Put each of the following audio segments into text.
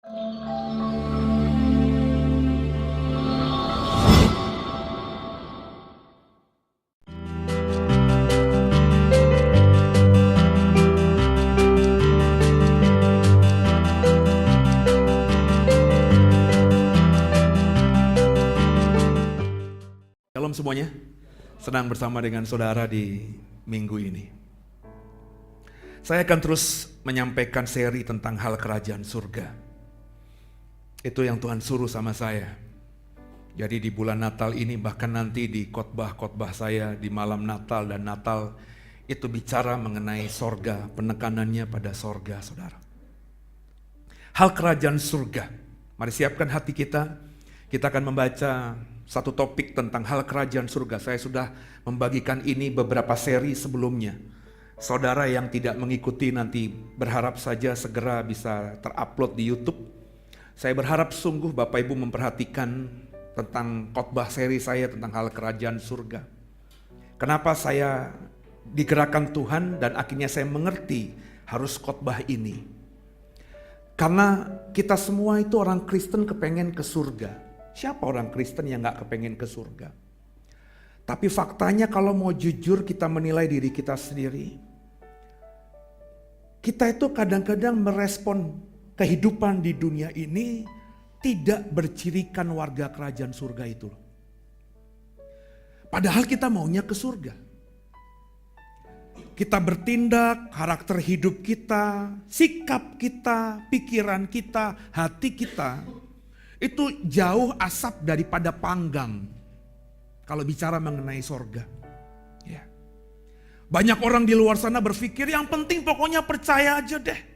Shalom semuanya, senang bersama dengan saudara di minggu ini. Saya akan terus menyampaikan seri tentang hal kerajaan surga. Itu yang Tuhan suruh sama saya. Jadi di bulan Natal ini, bahkan nanti di khotbah-khotbah saya di malam Natal dan Natal, itu bicara mengenai sorga, penekanannya pada sorga, saudara. Hal kerajaan surga. Mari siapkan hati kita. Kita akan membaca satu topik tentang hal kerajaan surga. Saya sudah membagikan ini beberapa seri sebelumnya. Saudara yang tidak mengikuti nanti berharap saja segera bisa terupload di YouTube. Saya berharap sungguh Bapak Ibu memperhatikan tentang khotbah seri saya tentang hal kerajaan surga. Kenapa saya digerakkan Tuhan dan akhirnya saya mengerti harus khotbah ini. Karena kita semua itu orang Kristen kepengen ke surga. Siapa orang Kristen yang gak kepengen ke surga? Tapi faktanya kalau mau jujur kita menilai diri kita sendiri. Kita itu kadang-kadang merespon kehidupan di dunia ini tidak bercirikan warga kerajaan surga itu. Padahal kita maunya ke surga. Kita bertindak, karakter hidup kita, sikap kita, pikiran kita, hati kita, itu jauh asap daripada panggang. Kalau bicara mengenai sorga. Ya. Banyak orang di luar sana berpikir yang penting pokoknya percaya aja deh.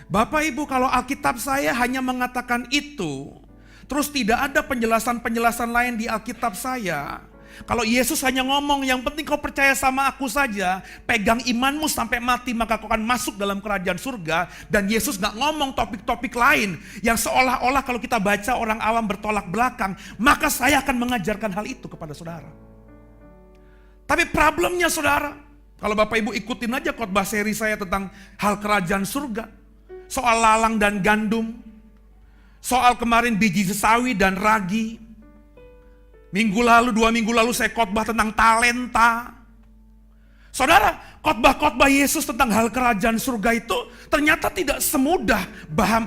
Bapak Ibu, kalau Alkitab saya hanya mengatakan itu, terus tidak ada penjelasan-penjelasan lain di Alkitab saya. Kalau Yesus hanya ngomong yang penting kau percaya sama aku saja, pegang imanmu sampai mati maka kau akan masuk dalam kerajaan surga. Dan Yesus gak ngomong topik-topik lain yang seolah-olah kalau kita baca orang awam bertolak belakang. Maka saya akan mengajarkan hal itu kepada saudara. Tapi problemnya saudara, kalau Bapak Ibu ikutin aja khotbah seri saya tentang hal kerajaan surga. Soal lalang dan gandum, soal kemarin biji sesawi dan ragi. Minggu lalu, 2 minggu lalu saya khotbah tentang talenta. Saudara, khotbah-khotbah Yesus tentang hal kerajaan surga itu ternyata tidak semudah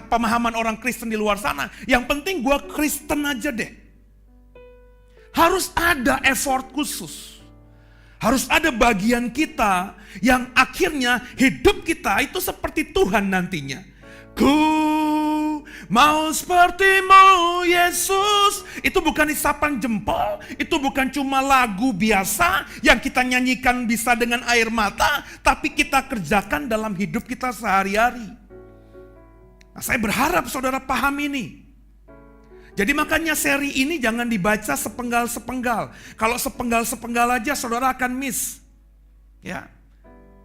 pemahaman orang Kristen di luar sana. Yang penting gue Kristen aja deh. Harus ada effort khusus. Harus ada bagian kita yang akhirnya hidup kita itu seperti Tuhan nantinya. Ku mau sepertimu Yesus. Itu bukan isapan jempol, itu bukan cuma lagu biasa yang kita nyanyikan bisa dengan air mata, tapi kita kerjakan dalam hidup kita sehari-hari. Nah, saya berharap saudara paham ini. Jadi makanya seri ini jangan dibaca sepenggal-sepenggal. Kalau sepenggal-sepenggal aja saudara akan miss. Ya.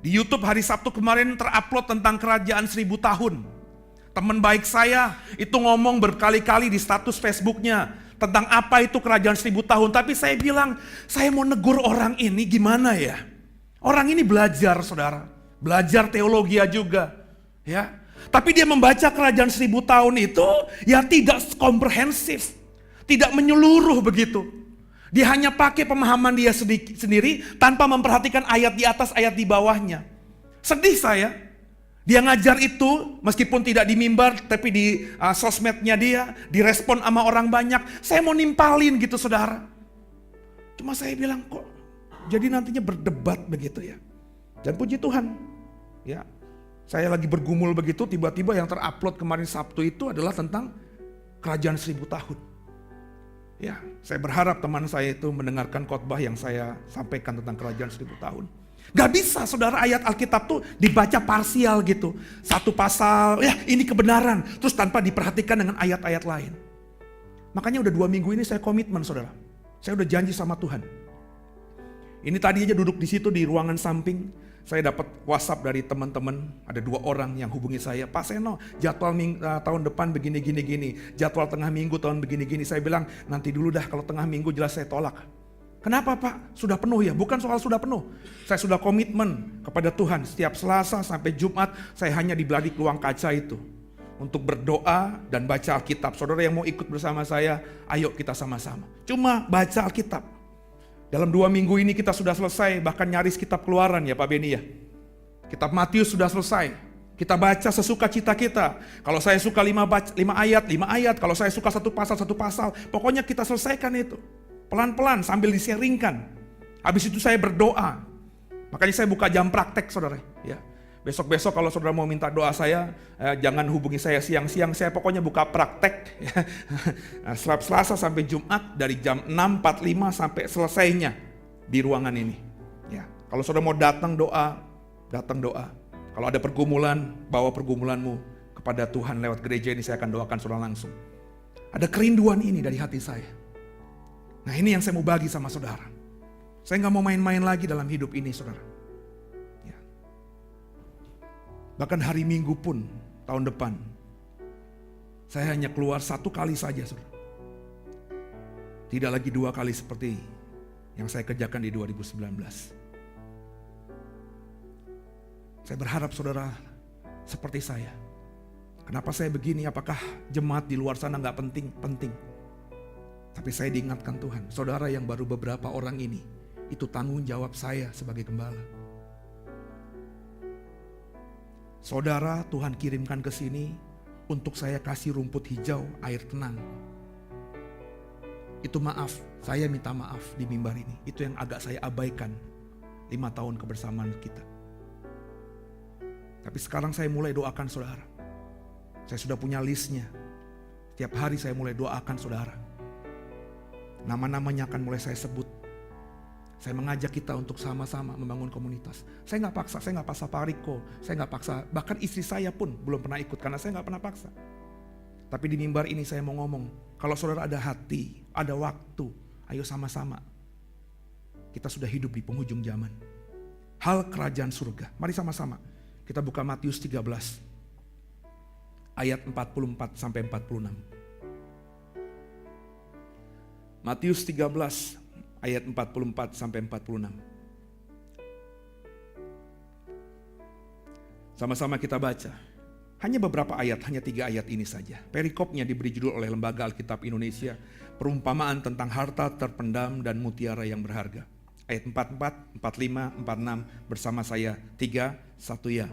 Di YouTube hari Sabtu kemarin terupload tentang kerajaan 1000 tahun. Teman baik saya itu ngomong berkali-kali di status Facebooknya tentang apa itu kerajaan 1000 tahun. Tapi saya bilang, saya mau negur orang ini gimana ya? Orang ini belajar saudara, belajar teologi juga. Ya. Tapi dia membaca kerajaan 1000 tahun itu ya tidak komprehensif, tidak menyeluruh begitu. Dia hanya pakai pemahaman dia sendiri tanpa memperhatikan ayat di atas, ayat di bawahnya. Sedih saya. Dia ngajar itu meskipun tidak di mimbar tapi di sosmednya dia direspon sama orang banyak. Saya mau nimpalin gitu saudara. Cuma saya bilang kok jadi nantinya berdebat begitu ya. Dan puji Tuhan ya, saya lagi bergumul begitu tiba-tiba yang terupload kemarin Sabtu itu adalah tentang kerajaan 1000 tahun. Ya, saya berharap teman saya itu mendengarkan khotbah yang saya sampaikan tentang kerajaan 1000 tahun. Gak bisa saudara ayat Alkitab tuh dibaca parsial gitu. Satu pasal, ya ini kebenaran. Terus tanpa diperhatikan dengan ayat-ayat lain. Makanya udah 2 minggu ini saya komitmen saudara. Saya udah janji sama Tuhan. Ini tadi aja duduk di situ di ruangan samping. Saya dapat WhatsApp dari teman-teman. Ada 2 orang yang hubungi saya. Pak Seno, jadwal tahun depan begini-gini. Jadwal tengah minggu tahun begini-gini. Saya bilang nanti dulu dah, kalau tengah minggu jelas saya tolak. Kenapa Pak? Sudah penuh ya? Bukan soal sudah penuh. Saya sudah komitmen kepada Tuhan. Setiap Selasa sampai Jumat saya hanya di balik ruang kaca itu. untuk berdoa dan baca Alkitab. Saudara yang mau ikut bersama saya, ayo kita sama-sama. Cuma baca Alkitab. Dalam 2 minggu ini kita sudah selesai, bahkan nyaris kitab Keluaran ya Pak Beni ya. Kitab Matius sudah selesai. Kita baca sesuka cita kita. Kalau saya suka 5 ayat. Kalau saya suka satu pasal. Pokoknya kita selesaikan itu. Pelan-pelan sambil diseringkan. Habis itu saya berdoa. Makanya saya buka jam praktek saudara. Ya. Besok-besok kalau saudara mau minta doa saya, jangan hubungi saya siang-siang, saya pokoknya buka praktek. Ya. Selasa sampai Jumat dari jam 6.45 sampai selesainya di ruangan ini. Ya. Kalau saudara mau datang doa. Kalau ada pergumulan, bawa pergumulanmu kepada Tuhan lewat gereja ini, saya akan doakan saudara langsung. Ada kerinduan ini dari hati saya. Nah ini yang saya mau bagi sama saudara. Saya gak mau main-main lagi dalam hidup ini saudara. Bahkan hari Minggu pun tahun depan saya hanya keluar 1 kali saja saudara. Tidak lagi 2 kali seperti yang saya kerjakan di 2019. Saya berharap saudara seperti saya. Kenapa saya begini? Apakah jemaat di luar sana gak penting? Penting. Tapi saya diingatkan Tuhan, saudara yang baru beberapa orang ini, itu tanggung jawab saya sebagai gembala. Saudara Tuhan kirimkan ke sini untuk saya kasih rumput hijau, air tenang. Itu maaf, saya minta maaf di mimbar ini. Itu yang agak saya abaikan 5 tahun kebersamaan kita. Tapi sekarang saya mulai doakan saudara. Saya sudah punya listnya. Tiap hari saya mulai doakan saudara. Nama-namanya akan mulai saya sebut. Saya mengajak kita untuk sama-sama membangun komunitas. Saya nggak paksa Pak Riko, saya nggak paksa. Bahkan istri saya pun belum pernah ikut karena saya nggak pernah paksa. Tapi di mimbar ini saya mau ngomong, kalau saudara ada hati, ada waktu, ayo sama-sama. Kita sudah hidup di penghujung zaman. Hal kerajaan surga. Mari sama-sama kita buka Matius 13 ayat 44 sampai 46. Matius 13 ayat 44 sampai 46. Sama-sama kita baca. Hanya beberapa ayat, hanya 3 ayat ini saja. Perikopnya diberi judul oleh Lembaga Alkitab Indonesia, perumpamaan tentang harta terpendam dan mutiara yang berharga. Ayat 44, 45, 46 bersama saya. 3, 1 ya.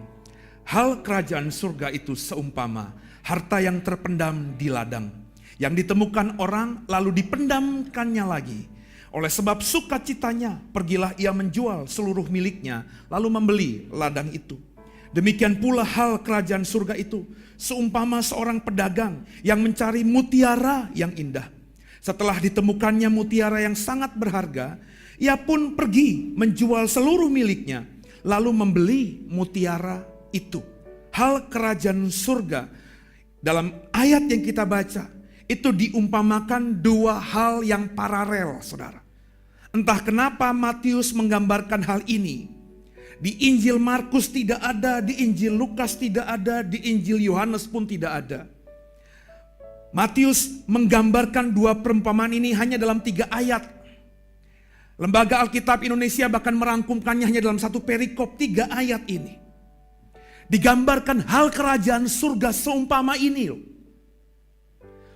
Hal kerajaan surga itu seumpama harta yang terpendam di ladang, yang ditemukan orang lalu dipendamkannya lagi. Oleh sebab sukacitanya, pergilah ia menjual seluruh miliknya, lalu membeli ladang itu. Demikian pula hal kerajaan surga itu, seumpama seorang pedagang yang mencari mutiara yang indah. Setelah ditemukannya mutiara yang sangat berharga, ia pun pergi menjual seluruh miliknya, lalu membeli mutiara itu. Hal kerajaan surga dalam ayat yang kita baca, itu diumpamakan 2 hal yang paralel, saudara. Entah kenapa Matius menggambarkan hal ini. Di Injil Markus tidak ada, di Injil Lukas tidak ada, di Injil Yohanes pun tidak ada. Matius menggambarkan 2 perumpamaan ini hanya dalam 3 ayat. Lembaga Alkitab Indonesia bahkan merangkumkannya hanya dalam 1 perikop, 3 ayat ini. Digambarkan hal kerajaan surga seumpama ini loh.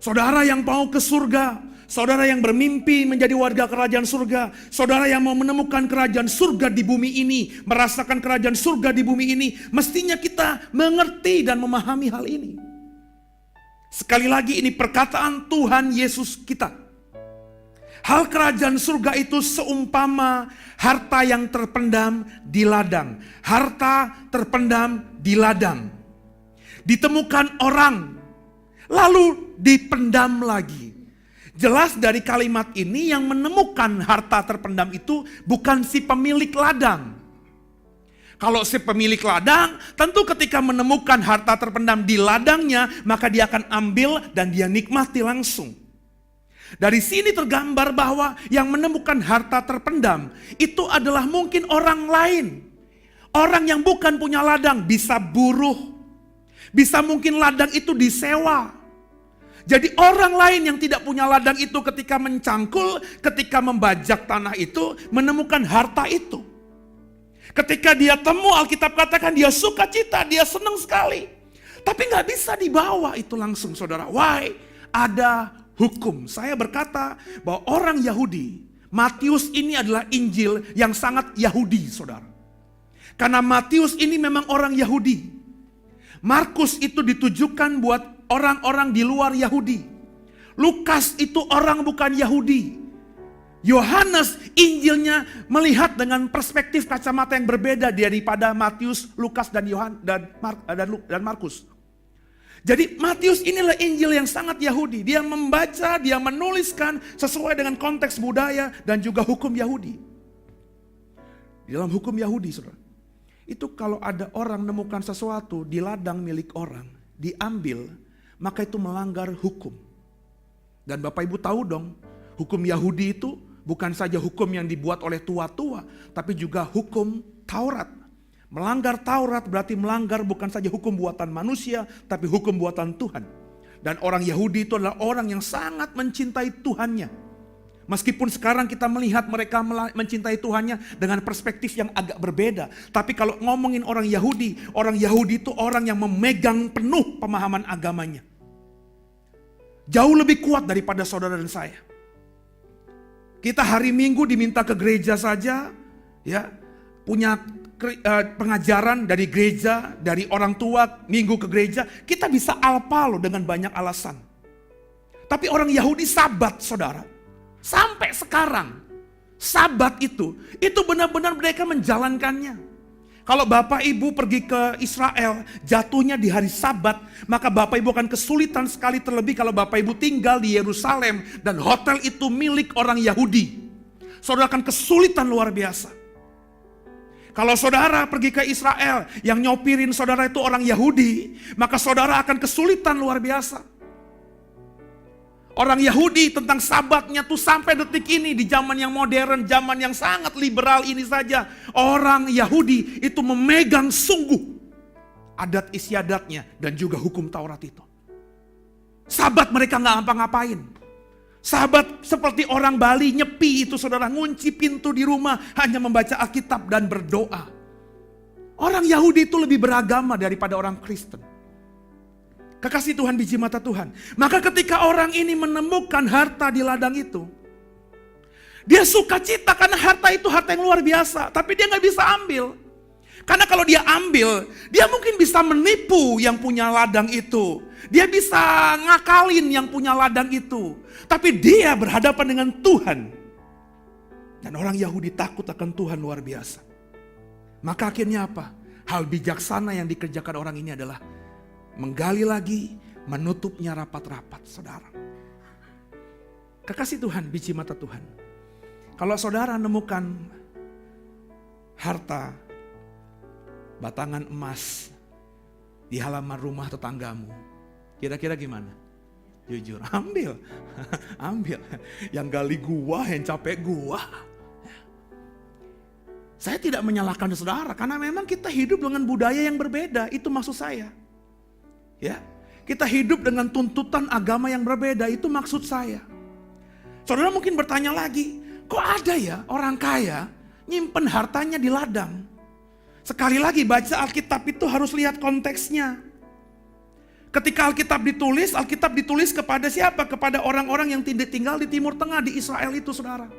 Saudara yang mau ke surga, saudara yang bermimpi menjadi warga kerajaan surga, saudara yang mau menemukan kerajaan surga di bumi ini, merasakan kerajaan surga di bumi ini, mestinya kita mengerti dan memahami hal ini. Sekali lagi ini perkataan Tuhan Yesus kita. Hal kerajaan surga itu seumpama harta yang terpendam di ladang. Harta terpendam di ladang. Ditemukan orang, lalu dipendam lagi. Jelas dari kalimat ini yang menemukan harta terpendam itu bukan si pemilik ladang. Kalau si pemilik ladang, tentu ketika menemukan harta terpendam di ladangnya, maka dia akan ambil dan dia nikmati langsung. Dari sini tergambar bahwa yang menemukan harta terpendam itu adalah mungkin orang lain. Orang yang bukan punya ladang, bisa buruh. Bisa mungkin ladang itu disewa. Jadi orang lain yang tidak punya ladang itu ketika mencangkul, ketika membajak tanah itu, menemukan harta itu. Ketika dia temu, Alkitab katakan dia sukacita, dia senang sekali. Tapi nggak bisa dibawa itu langsung, saudara. Why? Ada hukum. Saya berkata bahwa orang Yahudi, Matius ini adalah Injil yang sangat Yahudi, saudara. Karena Matius ini memang orang Yahudi. Markus itu ditujukan buat orang-orang di luar Yahudi. Lukas itu orang bukan Yahudi. Yohanes Injilnya melihat dengan perspektif kacamata yang berbeda daripada Matius, Lukas dan Markus. Jadi Matius inilah Injil yang sangat Yahudi. Dia membaca, dia menuliskan sesuai dengan konteks budaya dan juga hukum Yahudi. Di dalam hukum Yahudi, saudara, itu kalau ada orang menemukan sesuatu di ladang milik orang, diambil, maka itu melanggar hukum. Dan Bapak Ibu tahu dong, hukum Yahudi itu bukan saja hukum yang dibuat oleh tua-tua, tapi juga hukum Taurat. Melanggar Taurat berarti melanggar bukan saja hukum buatan manusia, tapi hukum buatan Tuhan. Dan orang Yahudi itu adalah orang yang sangat mencintai Tuhannya. Meskipun sekarang kita melihat mereka mencintai Tuhannya dengan perspektif yang agak berbeda. Tapi kalau ngomongin orang Yahudi itu orang yang memegang penuh pemahaman agamanya. Jauh lebih kuat daripada saudara dan saya. Kita hari Minggu diminta ke gereja saja, ya, punya pengajaran dari gereja, dari orang tua, minggu ke gereja, kita bisa alpa loh dengan banyak alasan. Tapi orang Yahudi Sabat, saudara. Sampai sekarang, Sabat itu benar-benar mereka menjalankannya. Kalau Bapak Ibu pergi ke Israel, jatuhnya di hari Sabat, maka Bapak Ibu akan kesulitan sekali, terlebih kalau Bapak Ibu tinggal di Yerusalem dan hotel itu milik orang Yahudi. Saudara akan kesulitan luar biasa. Kalau saudara pergi ke Israel, yang nyopirin saudara itu orang Yahudi, maka saudara akan kesulitan luar biasa. Orang Yahudi tentang Sabatnya tuh sampai detik ini, di zaman yang modern, zaman yang sangat liberal ini saja, orang Yahudi itu memegang sungguh adat istiadatnya dan juga hukum Taurat itu. Sabat mereka nggak ngapa-ngapain. Sahabat seperti orang Bali nyepi itu, saudara, ngunci pintu di rumah hanya membaca Alkitab dan berdoa. Orang Yahudi itu lebih beragama daripada orang Kristen. Kekasih Tuhan, biji mata Tuhan. Maka ketika orang ini menemukan harta di ladang itu, dia sukacita karena harta itu harta yang luar biasa. Tapi dia gak bisa ambil. Karena kalau dia ambil, dia mungkin bisa menipu yang punya ladang itu. Dia bisa ngakalin yang punya ladang itu. Tapi dia berhadapan dengan Tuhan. Dan orang Yahudi takut akan Tuhan luar biasa. Maka akhirnya apa? Hal bijaksana yang dikerjakan orang ini adalah menggali lagi, menutupnya rapat-rapat, saudara. Kekasih Tuhan, biji mata Tuhan. Kalau saudara nemukan harta batangan emas di halaman rumah tetanggamu, kira-kira gimana? Jujur, ambil. Ambil. Yang gali gua, yang capek gua. Saya tidak menyalahkan saudara, karena memang kita hidup dengan budaya yang berbeda, itu maksud saya. Ya, kita hidup dengan tuntutan agama yang berbeda, itu maksud saya. Saudara mungkin bertanya lagi, kok ada ya orang kaya nyimpen hartanya di ladang? Sekali lagi, baca Alkitab itu harus lihat konteksnya. Ketika Alkitab ditulis kepada siapa? Kepada orang-orang yang tinggal di Timur Tengah, di Israel itu, saudara.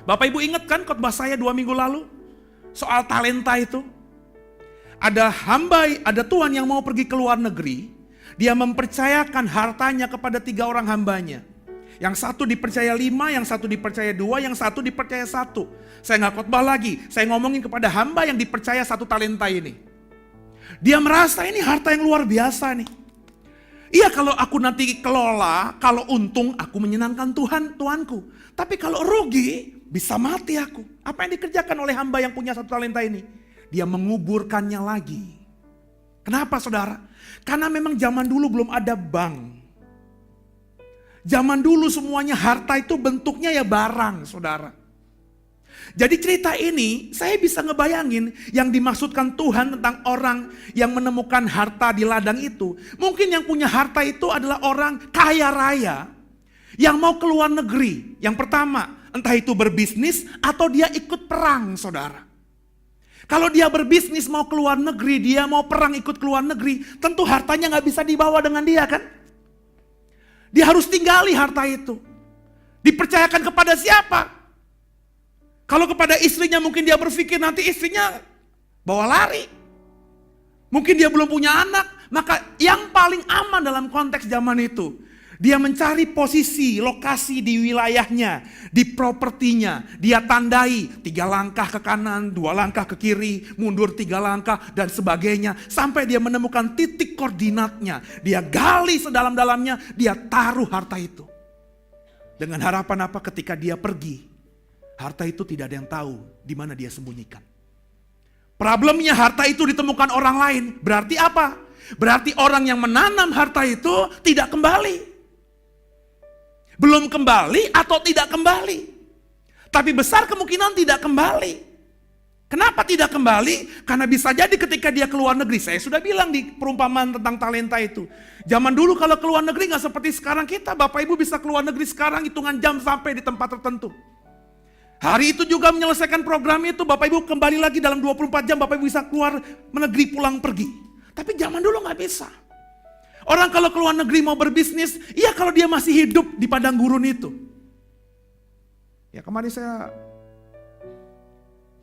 Bapak Ibu ingat kan khotbah saya 2 minggu lalu? Soal talenta itu. Ada tuan yang mau pergi ke luar negeri. Dia mempercayakan hartanya kepada 3 orang hambanya. Yang satu dipercaya 5, yang satu dipercaya 2, yang satu dipercaya 1. Saya nggak khotbah lagi, saya ngomongin kepada hamba yang dipercaya 1 talenta ini. Dia merasa ini harta yang luar biasa nih. Iya, kalau aku nanti kelola, kalau untung aku menyenangkan Tuanku. Tapi kalau rugi, bisa mati aku. Apa yang dikerjakan oleh hamba yang punya 1 talenta ini? Dia menguburkannya lagi. Kenapa, saudara? Karena memang zaman dulu belum ada bank. Zaman dulu semuanya harta itu bentuknya ya barang, saudara. Jadi cerita ini saya bisa ngebayangin yang dimaksudkan Tuhan tentang orang yang menemukan harta di ladang itu. Mungkin yang punya harta itu adalah orang kaya raya yang mau ke luar negeri. Yang pertama, entah itu berbisnis atau dia ikut perang, saudara. Kalau dia berbisnis mau keluar negeri, dia mau perang ikut keluar negeri, tentu hartanya nggak bisa dibawa dengan dia kan? Dia harus tinggali harta itu. Dipercayakan kepada siapa? Kalau kepada istrinya mungkin dia berpikir nanti istrinya bawa lari. Mungkin dia belum punya anak. Maka yang paling aman dalam konteks zaman itu, dia mencari posisi, lokasi di wilayahnya, di propertinya. Dia tandai 3 langkah ke kanan, 2 langkah ke kiri, mundur 3 langkah dan sebagainya. Sampai dia menemukan titik koordinatnya. Dia gali sedalam-dalamnya, dia taruh harta itu. Dengan harapan apa? Ketika dia pergi, harta itu tidak ada yang tahu di mana dia sembunyikan. Problemnya harta itu ditemukan orang lain. Berarti apa? Berarti orang yang menanam harta itu tidak kembali. Belum kembali atau tidak kembali. Tapi besar kemungkinan tidak kembali. Kenapa tidak kembali? Karena bisa jadi ketika dia keluar negeri. Saya sudah bilang di perumpamaan tentang talenta itu. Zaman dulu kalau keluar negeri gak seperti sekarang kita. Bapak Ibu bisa keluar negeri sekarang hitungan jam sampai di tempat tertentu. Hari itu juga menyelesaikan program itu. Bapak Ibu kembali lagi dalam 24 jam Bapak Ibu bisa keluar negeri pulang pergi. Tapi zaman dulu gak bisa. Orang kalau keluar negeri mau berbisnis, iya kalau dia masih hidup di padang gurun itu. Ya kemarin saya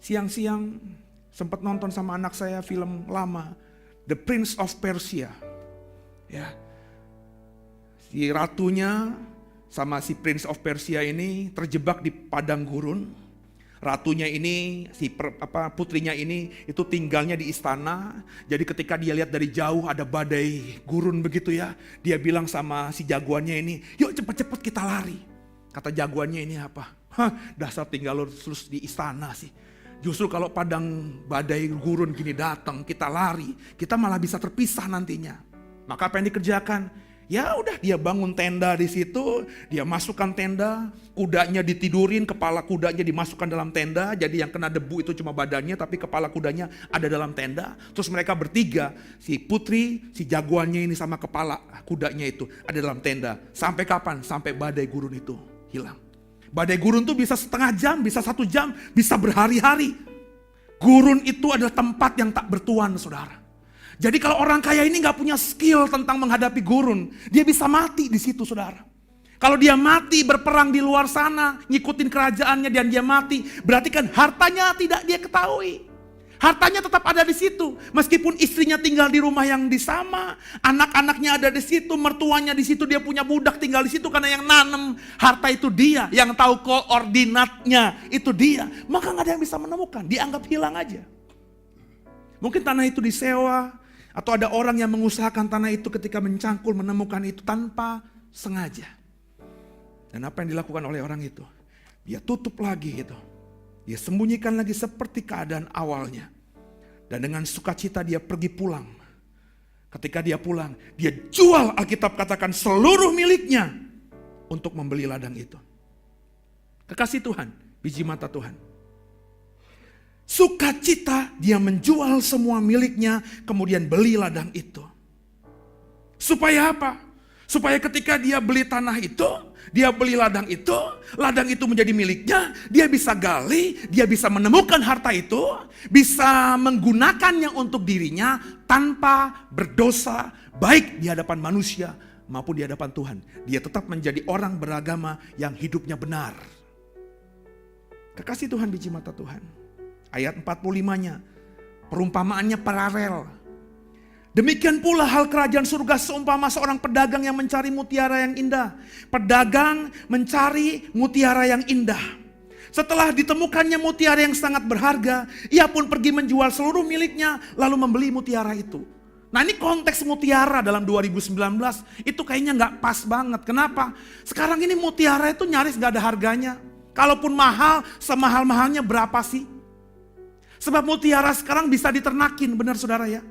siang-siang sempat nonton sama anak saya film lama, The Prince of Persia. Ya, si ratunya sama si Prince of Persia ini terjebak di padang gurun. Ratunya ini, putrinya ini itu tinggalnya di istana. Jadi ketika dia lihat dari jauh ada badai gurun begitu ya. Dia bilang sama si jagoannya ini, yuk cepet-cepet kita lari. Kata jagoannya ini apa? Dasar tinggal terus di istana sih. Justru kalau padang badai gurun gini datang, kita lari. Kita malah bisa terpisah nantinya. Maka apa yang dikerjakan? Ya udah dia bangun tenda di situ, dia masukkan tenda, kudanya ditidurin, kepala kudanya dimasukkan dalam tenda, jadi yang kena debu itu cuma badannya tapi kepala kudanya ada dalam tenda. Terus mereka bertiga, si putri, si jagoannya ini sama kepala kudanya itu ada dalam tenda. Sampai kapan? Sampai badai gurun itu hilang. Badai gurun itu bisa setengah jam, bisa 1 jam, bisa berhari-hari. Gurun itu adalah tempat yang tak bertuan, saudara. Jadi kalau orang kaya ini gak punya skill tentang menghadapi gurun, dia bisa mati di situ, saudara. Kalau dia mati berperang di luar sana, ngikutin kerajaannya dan dia mati, berarti kan hartanya tidak dia ketahui. Hartanya tetap ada di situ, meskipun istrinya tinggal di rumah yang di sama, anak-anaknya ada di situ, mertuanya di situ, dia punya budak tinggal di situ karena yang nanam harta itu dia, yang tahu koordinatnya itu dia. Maka gak ada yang bisa menemukan, dianggap hilang aja. Mungkin tanah itu disewa, atau ada orang yang mengusahakan tanah itu ketika mencangkul menemukan itu tanpa sengaja. Dan apa yang dilakukan oleh orang itu? Dia tutup lagi gitu. Dia sembunyikan lagi seperti keadaan awalnya. Dan dengan sukacita dia pergi pulang. Ketika dia pulang, dia jual, Alkitab katakan, seluruh miliknya untuk membeli ladang itu. Kekasih Tuhan, biji mata Tuhan. Sukacita dia menjual semua miliknya, kemudian beli ladang itu. Supaya apa? Supaya ketika dia beli tanah itu, dia beli ladang itu menjadi miliknya, dia bisa gali, dia bisa menemukan harta itu, bisa menggunakannya untuk dirinya tanpa berdosa, baik di hadapan manusia maupun di hadapan Tuhan. Dia tetap menjadi orang beragama yang hidupnya benar. Kekasih Tuhan, biji mata Tuhan. Ayat 45-nya, perumpamaannya paralel. Demikian pula hal kerajaan surga seumpama seorang pedagang yang mencari mutiara yang indah. Pedagang mencari mutiara yang indah. Setelah ditemukannya mutiara yang sangat berharga, ia pun pergi menjual seluruh miliknya lalu membeli mutiara itu. Nah ini konteks mutiara dalam 2019 itu kayaknya gak pas banget. Kenapa? Sekarang ini mutiara itu nyaris gak ada harganya. Kalaupun mahal, semahal-mahalnya berapa sih? Sebab mutiara sekarang bisa diternakin, benar saudara ya?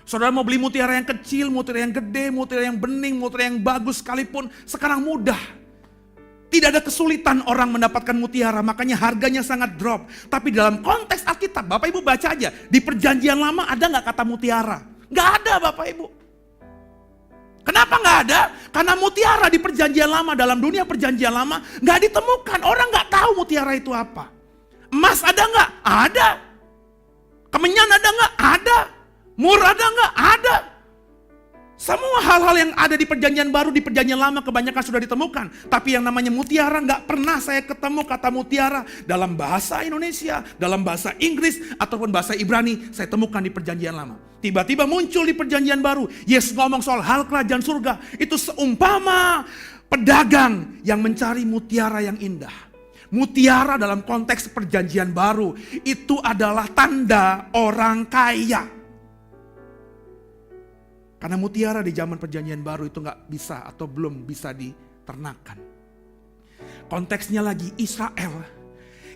Saudara mau beli mutiara yang kecil, mutiara yang gede, mutiara yang bening, mutiara yang bagus sekalipun sekarang mudah. Tidak ada kesulitan orang mendapatkan mutiara, makanya harganya sangat drop. Tapi dalam konteks Alkitab, Bapak Ibu baca aja, di perjanjian lama ada gak kata mutiara? Gak ada Bapak Ibu. Kenapa gak ada? Karena mutiara di perjanjian lama, dalam dunia perjanjian lama gak ditemukan, orang gak tahu mutiara itu apa. Emas ada nggak? Ada. Kemenyan ada nggak? Ada. Mur ada nggak? Ada. Semua hal-hal yang ada di perjanjian baru, di perjanjian lama kebanyakan sudah ditemukan. Tapi yang namanya mutiara nggak pernah saya ketemu kata mutiara dalam bahasa Indonesia, dalam bahasa Inggris, ataupun bahasa Ibrani saya temukan di perjanjian lama. Tiba-tiba muncul di perjanjian baru. Yesus ngomong soal hal kerajaan surga. Itu seumpama pedagang yang mencari mutiara yang indah. Mutiara dalam konteks perjanjian baru itu adalah tanda orang kaya. Karena mutiara di zaman perjanjian baru itu nggak bisa atau belum bisa diternakan. Konteksnya lagi Israel.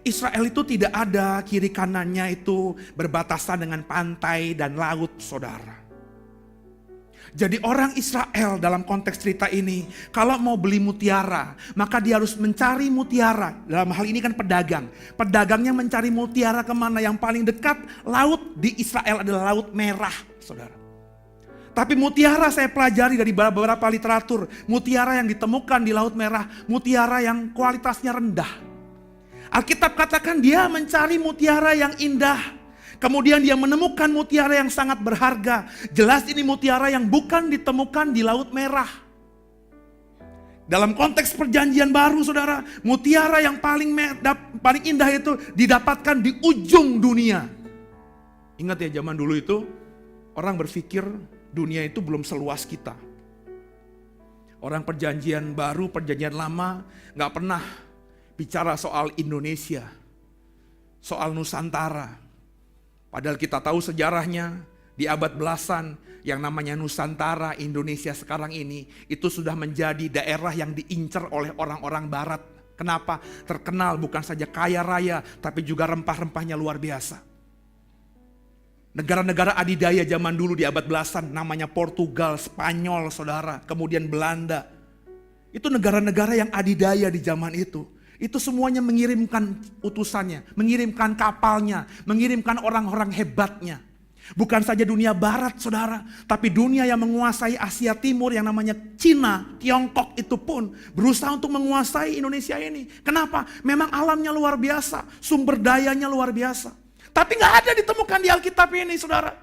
Israel itu tidak ada kiri kanannya itu berbatasan dengan pantai dan laut, saudara. Jadi orang Israel dalam konteks cerita ini, kalau mau beli mutiara, maka dia harus mencari mutiara. Dalam hal ini kan pedagang. Pedagangnya mencari mutiara kemana? Yang paling dekat laut di Israel adalah Laut Merah, saudara. Tapi mutiara saya pelajari dari beberapa literatur. Mutiara yang ditemukan di Laut Merah, mutiara yang kualitasnya rendah. Alkitab katakan dia mencari mutiara yang indah. Kemudian dia menemukan mutiara yang sangat berharga. Jelas ini mutiara yang bukan ditemukan di Laut Merah. Dalam konteks perjanjian baru, saudara, mutiara yang paling indah itu didapatkan di ujung dunia. Ingat ya, zaman dulu itu orang berpikir dunia itu belum seluas kita. Orang perjanjian baru, perjanjian lama gak pernah bicara soal Indonesia, soal Nusantara. Padahal kita tahu sejarahnya di abad belasan yang namanya Nusantara, Indonesia sekarang ini itu sudah menjadi daerah yang diincar oleh orang-orang barat. Kenapa? Terkenal bukan saja kaya raya tapi juga rempah-rempahnya luar biasa. Negara-negara adidaya zaman dulu di abad belasan namanya Portugal, Spanyol, saudara, kemudian Belanda. Itu negara-negara yang adidaya di zaman itu. Itu semuanya mengirimkan utusannya, mengirimkan kapalnya, mengirimkan orang-orang hebatnya. Bukan saja dunia barat, saudara, tapi dunia yang menguasai Asia Timur yang namanya Cina, Tiongkok itu pun berusaha untuk menguasai Indonesia ini. Kenapa? Memang alamnya luar biasa, sumber dayanya luar biasa. Tapi gak ada ditemukan di Alkitab ini, saudara.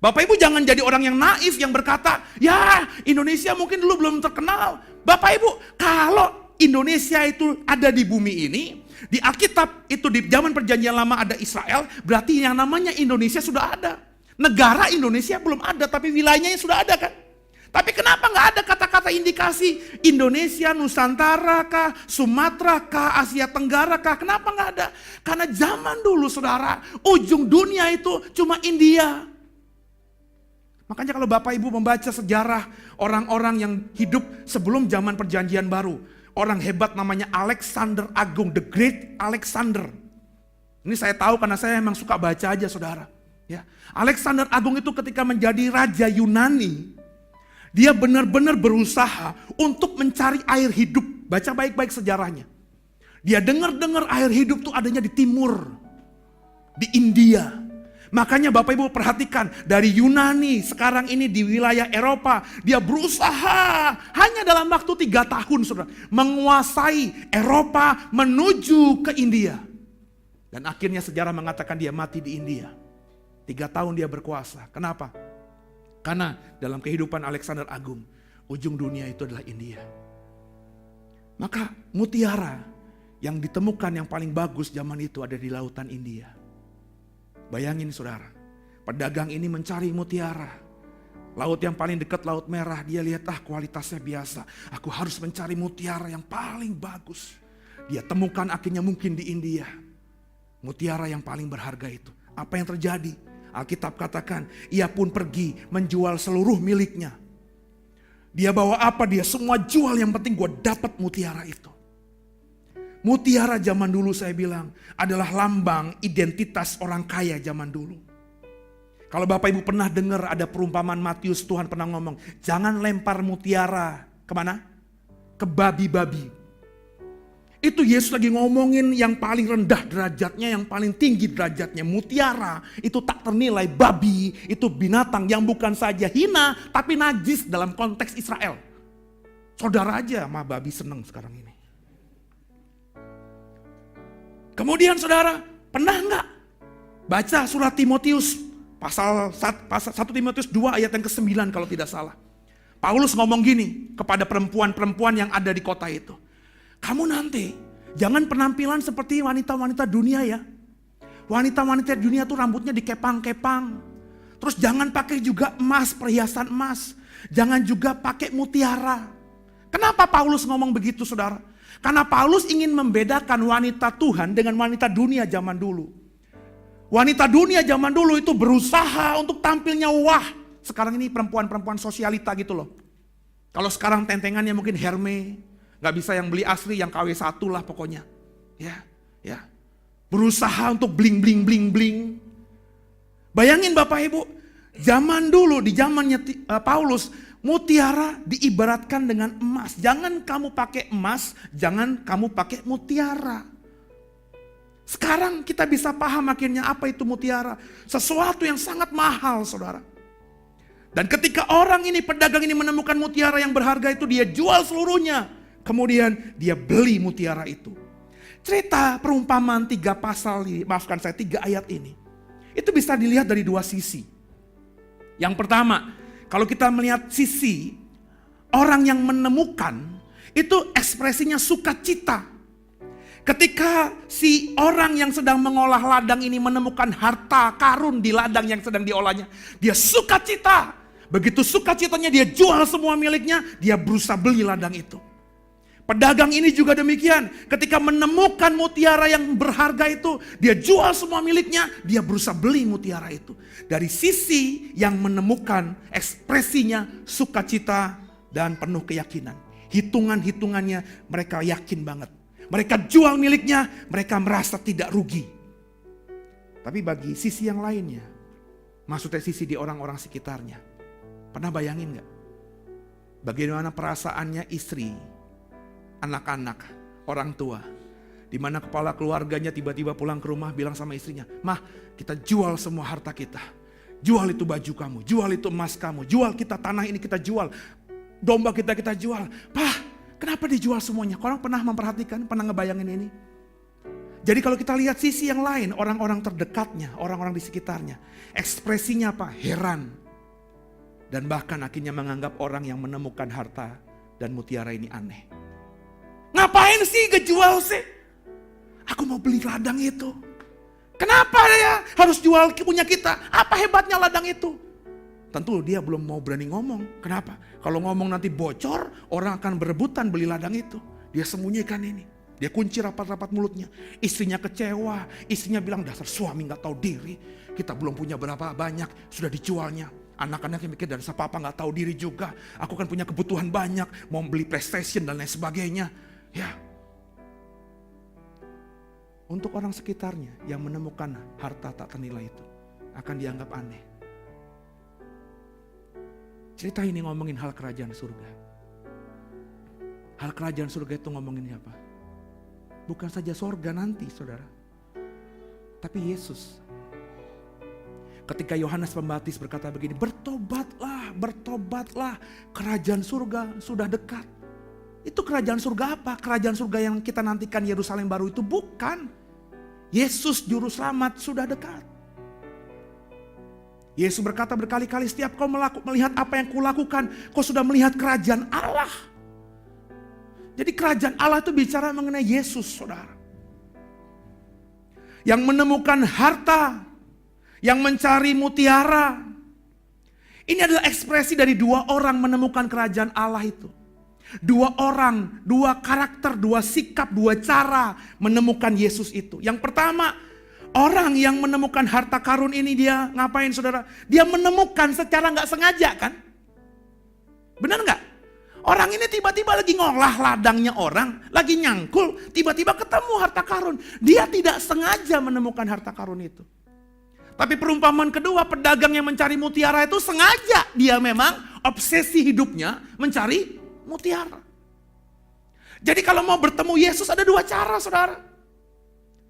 Bapak Ibu jangan jadi orang yang naif yang berkata, ya Indonesia mungkin dulu belum terkenal. Bapak Ibu, kalau Indonesia itu ada di bumi ini, di Alkitab itu di zaman perjanjian lama ada Israel, berarti yang namanya Indonesia sudah ada. Negara Indonesia belum ada, tapi wilayahnya sudah ada kan. Tapi kenapa gak ada kata-kata indikasi Indonesia, Nusantara kah, Sumatera kah, Asia Tenggara kah? Kenapa gak ada? Karena zaman dulu, saudara, ujung dunia itu cuma India. Makanya kalau Bapak Ibu membaca sejarah orang-orang yang hidup sebelum zaman perjanjian baru. Orang hebat namanya Alexander Agung, the Great Alexander. Ini saya tahu karena saya memang suka baca aja, saudara. Ya, Alexander Agung itu ketika menjadi Raja Yunani, dia benar-benar berusaha untuk mencari air hidup. Baca baik-baik sejarahnya. Dia dengar-dengar air hidup itu adanya di timur, di India. Makanya Bapak Ibu perhatikan, dari Yunani sekarang ini di wilayah Eropa, dia berusaha hanya dalam waktu 3 tahun, saudara, menguasai Eropa menuju ke India. Dan akhirnya sejarah mengatakan dia mati di India. 3 tahun dia berkuasa. Kenapa? Karena dalam kehidupan Alexander Agung, ujung dunia itu adalah India. Maka mutiara yang ditemukan yang paling bagus zaman itu ada di lautan India. Bayangin, saudara, pedagang ini mencari mutiara. Laut yang paling dekat Laut Merah, dia lihat kualitasnya biasa. Aku harus mencari mutiara yang paling bagus. Dia temukan akhirnya mungkin di India. Mutiara yang paling berharga itu. Apa yang terjadi? Alkitab katakan, ia pun pergi menjual seluruh miliknya. Dia bawa apa? Dia semua jual, yang penting gue dapat mutiara itu. Mutiara zaman dulu saya bilang adalah lambang identitas orang kaya zaman dulu. Kalau Bapak Ibu pernah dengar ada perumpamaan Matius, Tuhan pernah ngomong, jangan lempar mutiara kemana? Ke babi-babi. Itu Yesus lagi ngomongin yang paling rendah derajatnya, yang paling tinggi derajatnya. Mutiara itu tak ternilai, babi itu binatang yang bukan saja hina tapi najis dalam konteks Israel. Saudara aja sama babi seneng sekarang ini. Kemudian saudara, pernah enggak Baca surat Timotius, pasal 1 Timotius 2 ayat yang ke-9 kalau tidak salah. Paulus ngomong gini kepada perempuan-perempuan yang ada di kota itu. Kamu nanti jangan penampilan seperti wanita-wanita dunia ya. Wanita-wanita dunia tuh rambutnya dikepang-kepang. Terus jangan pakai juga emas, perhiasan emas. Jangan juga pakai mutiara. Kenapa Paulus ngomong begitu saudara? Karena Paulus ingin membedakan wanita Tuhan dengan wanita dunia zaman dulu. Wanita dunia zaman dulu itu berusaha untuk tampilnya wah. Sekarang ini perempuan-perempuan sosialita gitu loh. Kalau sekarang tentengannya mungkin Hermes, nggak bisa yang beli asli, yang KW1 lah pokoknya. Ya. Berusaha untuk bling bling bling bling. Bayangin Bapak Ibu, zaman dulu di zamannya Paulus, mutiara diibaratkan dengan emas. Jangan kamu pakai emas, jangan kamu pakai mutiara. Sekarang kita bisa paham akhirnya apa itu mutiara. Sesuatu yang sangat mahal saudara. Dan ketika orang ini, pedagang ini menemukan mutiara yang berharga itu, dia jual seluruhnya. Kemudian dia beli mutiara itu. Cerita perumpamaan 3 ayat ini. Itu bisa dilihat dari 2 sisi. Yang pertama, kalau kita melihat sisi orang yang menemukan, itu ekspresinya sukacita. Ketika si orang yang sedang mengolah ladang ini menemukan harta karun di ladang yang sedang diolahnya, dia sukacita. Begitu sukacitanya dia jual semua miliknya, dia berusaha beli ladang itu. Pedagang ini juga demikian. Ketika menemukan mutiara yang berharga itu, dia jual semua miliknya, dia berusaha beli mutiara itu. Dari sisi yang menemukan, ekspresinya sukacita dan penuh keyakinan. Hitungan-hitungannya mereka yakin banget. Mereka jual miliknya, mereka merasa tidak rugi. Tapi bagi sisi yang lainnya, maksudnya sisi di orang-orang sekitarnya, pernah bayangin gak? Bagaimana perasaannya istri, anak-anak, orang tua. Dimana kepala keluarganya tiba-tiba pulang ke rumah bilang sama istrinya, "Mah, kita jual semua harta kita. Jual itu baju kamu, jual itu emas kamu, jual kita tanah ini kita jual. Domba kita jual." "Pah, kenapa dijual semuanya?" Orang pernah memperhatikan, pernah ngebayangin ini? Jadi kalau kita lihat sisi yang lain, orang-orang terdekatnya, orang-orang di sekitarnya, ekspresinya apa? Heran. Dan bahkan akhirnya menganggap orang yang menemukan harta dan mutiara ini aneh. Ngapain sih ngejual sih? Aku mau beli ladang itu. Kenapa ya harus jual punya kita? Apa hebatnya ladang itu? Tentu dia belum mau berani ngomong. Kenapa? Kalau ngomong nanti bocor, orang akan berebutan beli ladang itu. Dia sembunyikan ini. Dia kunci rapat-rapat mulutnya. Istrinya kecewa. Istrinya bilang, "Dasar suami gak tahu diri. Kita belum punya berapa banyak, sudah dijualnya." Anak-anaknya mikir, "Dan papa gak tahu diri juga. Aku kan punya kebutuhan banyak. Mau beli PlayStation dan lain sebagainya." Ya. Untuk orang sekitarnya yang menemukan harta tak ternilai itu, akan dianggap aneh. Cerita ini ngomongin hal kerajaan surga. Hal kerajaan surga itu ngomongin apa? Bukan saja surga nanti saudara, tapi Yesus. Ketika Yohanes Pembaptis berkata begini, bertobatlah, bertobatlah, kerajaan surga sudah dekat. Itu kerajaan surga apa? Kerajaan surga yang kita nantikan Yerusalem baru itu bukan. Yesus juru selamat sudah dekat. Yesus berkata berkali-kali, setiap kau melihat apa yang kulakukan, kau sudah melihat kerajaan Allah. Jadi kerajaan Allah itu bicara mengenai Yesus saudara. Yang menemukan harta, yang mencari mutiara. Ini adalah ekspresi dari 2 orang menemukan kerajaan Allah itu. 2 orang, 2 karakter, 2 sikap, 2 cara menemukan Yesus itu. Yang pertama, orang yang menemukan harta karun ini dia ngapain saudara? Dia menemukan secara gak sengaja kan? Benar gak? Orang ini tiba-tiba lagi ngolah ladangnya orang, lagi nyangkul, tiba-tiba ketemu harta karun. Dia tidak sengaja menemukan harta karun itu. Tapi perumpamaan kedua, pedagang yang mencari mutiara itu sengaja. Dia memang obsesi hidupnya mencari mutiara. Jadi kalau mau bertemu Yesus ada 2 cara saudara.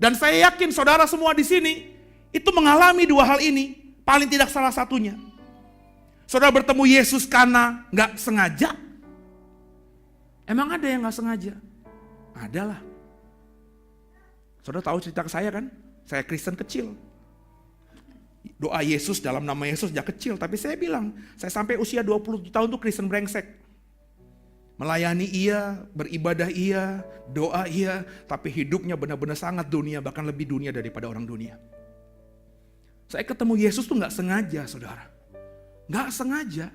Dan saya yakin saudara semua di sini itu mengalami 2 hal ini. Paling tidak salah satunya. Saudara bertemu Yesus karena gak sengaja. Emang ada yang gak sengaja? Adalah. Saudara tahu cerita ke saya kan? Saya Kristen kecil. doa Yesus dalam nama Yesus sejak kecil. Tapi saya bilang, saya sampai usia 20 tahun tuh Kristen brengsek. Melayani iya, beribadah iya, doa iya, tapi hidupnya benar-benar sangat dunia, bahkan lebih dunia daripada orang dunia. Saya ketemu Yesus tuh gak sengaja, saudara. Gak sengaja.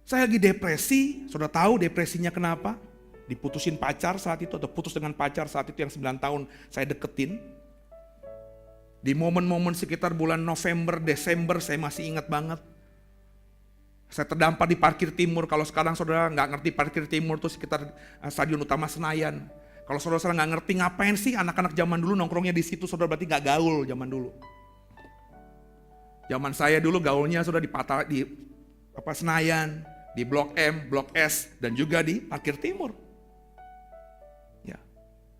Saya lagi depresi, saudara tahu depresinya kenapa? Diputusin pacar saat itu, atau putus dengan pacar saat itu yang 9 tahun saya deketin. Di momen-momen sekitar bulan November, Desember saya masih ingat banget. Saya terdampar di parkir timur. Kalau sekarang saudara nggak ngerti parkir timur itu sekitar Stadion Utama Senayan. Kalau saudara nggak ngerti ngapain sih anak-anak zaman dulu nongkrongnya di situ, saudara berarti nggak gaul zaman dulu. Zaman saya dulu gaulnya sudah di Senayan, di Blok M, Blok S, dan juga di parkir timur. Ya,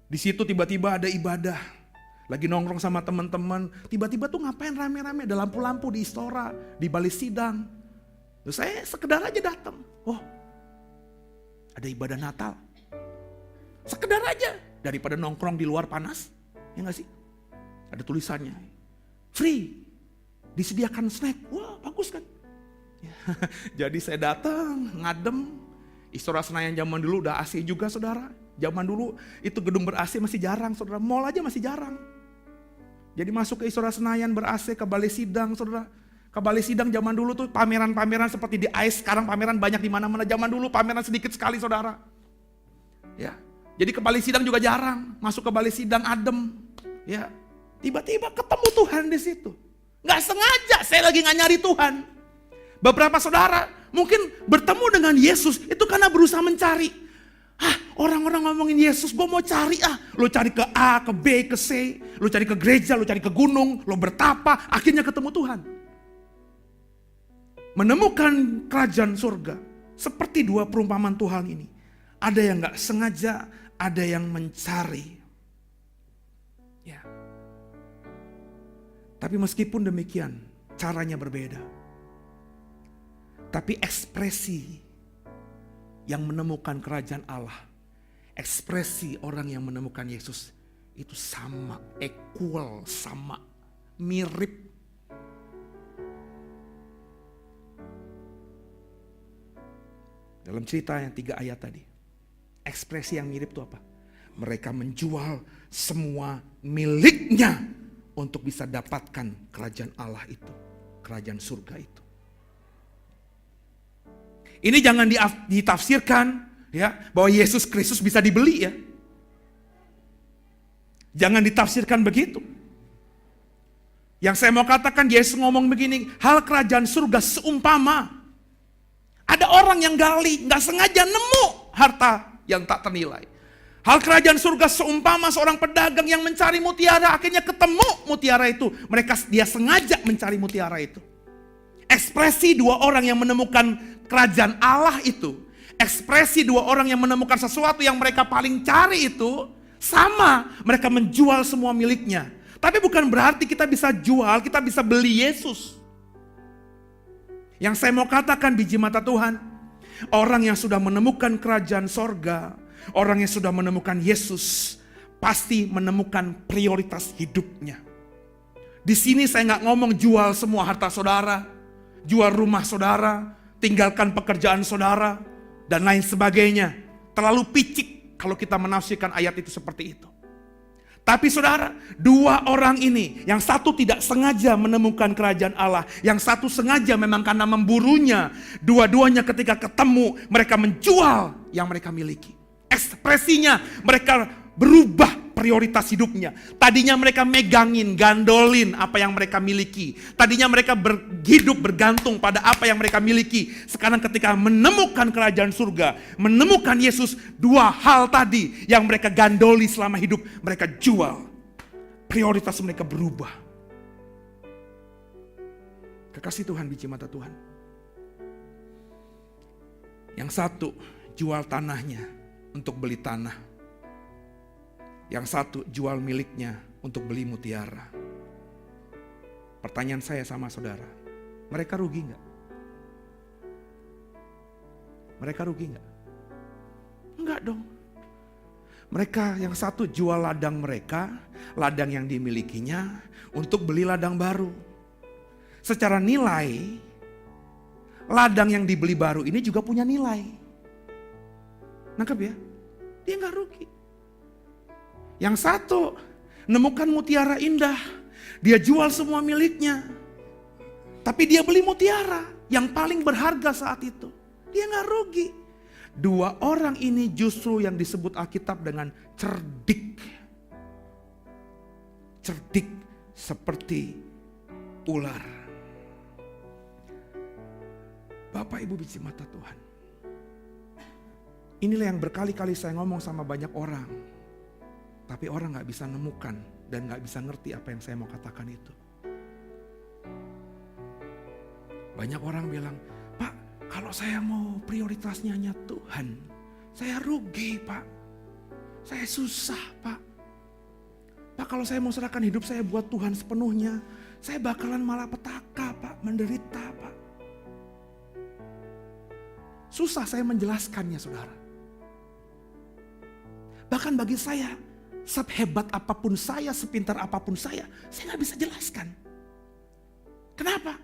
di situ tiba-tiba ada ibadah. Lagi nongkrong sama teman-teman, tiba-tiba tuh ngapain rame-rame, ada lampu-lampu di Istora, di balai sidang. Terus saya sekedar aja datang. Oh, ada ibadah Natal. Sekedar aja, daripada nongkrong di luar panas, ya nggak sih? Ada tulisannya, free, disediakan snack. Wah, bagus kan? Jadi saya datang, ngadem. Istora Senayan zaman dulu udah AC juga, saudara. Zaman dulu itu gedung ber-AC masih jarang, saudara. Mall aja masih jarang. Jadi masuk ke Istora Senayan ber-AC, ke balai sidang, saudara. Ke balai sidang zaman dulu tuh pameran-pameran seperti di AIS, sekarang pameran banyak di mana-mana. Zaman dulu pameran sedikit sekali, saudara. Ya, jadi ke balai sidang juga jarang. Masuk ke balai sidang adem. Ya, tiba-tiba ketemu Tuhan di situ. Nggak sengaja, saya lagi nggak nyari Tuhan. Beberapa saudara mungkin bertemu dengan Yesus itu karena berusaha mencari. Orang-orang ngomongin Yesus, gue mau cari Lo cari ke A, ke B, ke C. Lo cari ke gereja, lo cari ke gunung, lo bertapa, akhirnya ketemu Tuhan. Menemukan kerajaan surga. Seperti dua perumpamaan Tuhan ini. Ada yang gak sengaja, ada yang mencari. Ya. Tapi meskipun demikian, caranya berbeda. Tapi ekspresi yang menemukan kerajaan Allah, ekspresi orang yang menemukan Yesus itu sama, equal, sama, mirip. Dalam cerita yang 3 ayat tadi, ekspresi yang mirip itu apa? Mereka menjual semua miliknya untuk bisa dapatkan kerajaan Allah itu, kerajaan surga itu. Ini jangan ditafsirkan ya bahwa Yesus Kristus bisa dibeli ya. Jangan ditafsirkan begitu. Yang saya mau katakan, Yesus ngomong begini, hal kerajaan surga seumpama ada orang yang gali, nggak sengaja nemu harta yang tak ternilai. Hal kerajaan surga seumpama seorang pedagang yang mencari mutiara, akhirnya ketemu mutiara itu. Dia sengaja mencari mutiara itu. Ekspresi dua orang yang menemukan kerajaan Allah itu, ekspresi dua orang yang menemukan sesuatu yang mereka paling cari itu sama, mereka menjual semua miliknya. Tapi bukan berarti kita bisa jual, kita bisa beli Yesus. Yang saya mau katakan biji mata Tuhan, orang yang sudah menemukan kerajaan sorga, orang yang sudah menemukan Yesus, pasti menemukan prioritas hidupnya. Di sini saya nggak ngomong jual semua harta saudara, jual rumah saudara, tinggalkan pekerjaan saudara, dan lain sebagainya. Terlalu picik kalau kita menafsirkan ayat itu seperti itu. Tapi saudara, dua orang ini, yang satu tidak sengaja menemukan kerajaan Allah, yang satu sengaja memang karena memburunya. Dua-duanya ketika ketemu, mereka menjual yang mereka miliki. Ekspresinya mereka berubah prioritas hidupnya. Tadinya mereka megangin, gandolin apa yang mereka miliki. Tadinya mereka hidup bergantung pada apa yang mereka miliki. Sekarang ketika menemukan kerajaan surga, menemukan Yesus, dua hal tadi yang mereka gandoli selama hidup, mereka jual. Prioritas mereka berubah. Kekasih Tuhan, biji mata Tuhan. Yang satu jual tanahnya untuk beli tanah. Yang satu jual miliknya untuk beli mutiara. Pertanyaan saya sama saudara, mereka rugi nggak? Mereka rugi nggak? Enggak dong. Mereka yang satu jual ladang mereka, ladang yang dimilikinya, untuk beli ladang baru. Secara nilai, ladang yang dibeli baru ini juga punya nilai. Nangkep ya? Dia nggak rugi. Yang satu nemukan mutiara indah, dia jual semua miliknya. Tapi dia beli mutiara yang paling berharga saat itu. Dia nggak rugi. Dua orang ini justru yang disebut Alkitab dengan cerdik. Cerdik seperti ular. Bapak Ibu biji mata Tuhan. Inilah yang berkali-kali saya ngomong sama banyak orang. Tapi orang gak bisa nemukan dan gak bisa ngerti apa yang saya mau katakan itu. Banyak orang bilang, Pak, kalau saya mau prioritasnya hanya Tuhan, saya rugi Pak. Saya susah Pak. Pak, kalau saya mau serahkan hidup saya buat Tuhan sepenuhnya, saya bakalan malapetaka Pak, menderita Pak. Susah saya menjelaskannya saudara. Bahkan bagi saya, sehebat apapun saya, sepintar apapun saya gak bisa jelaskan. Kenapa?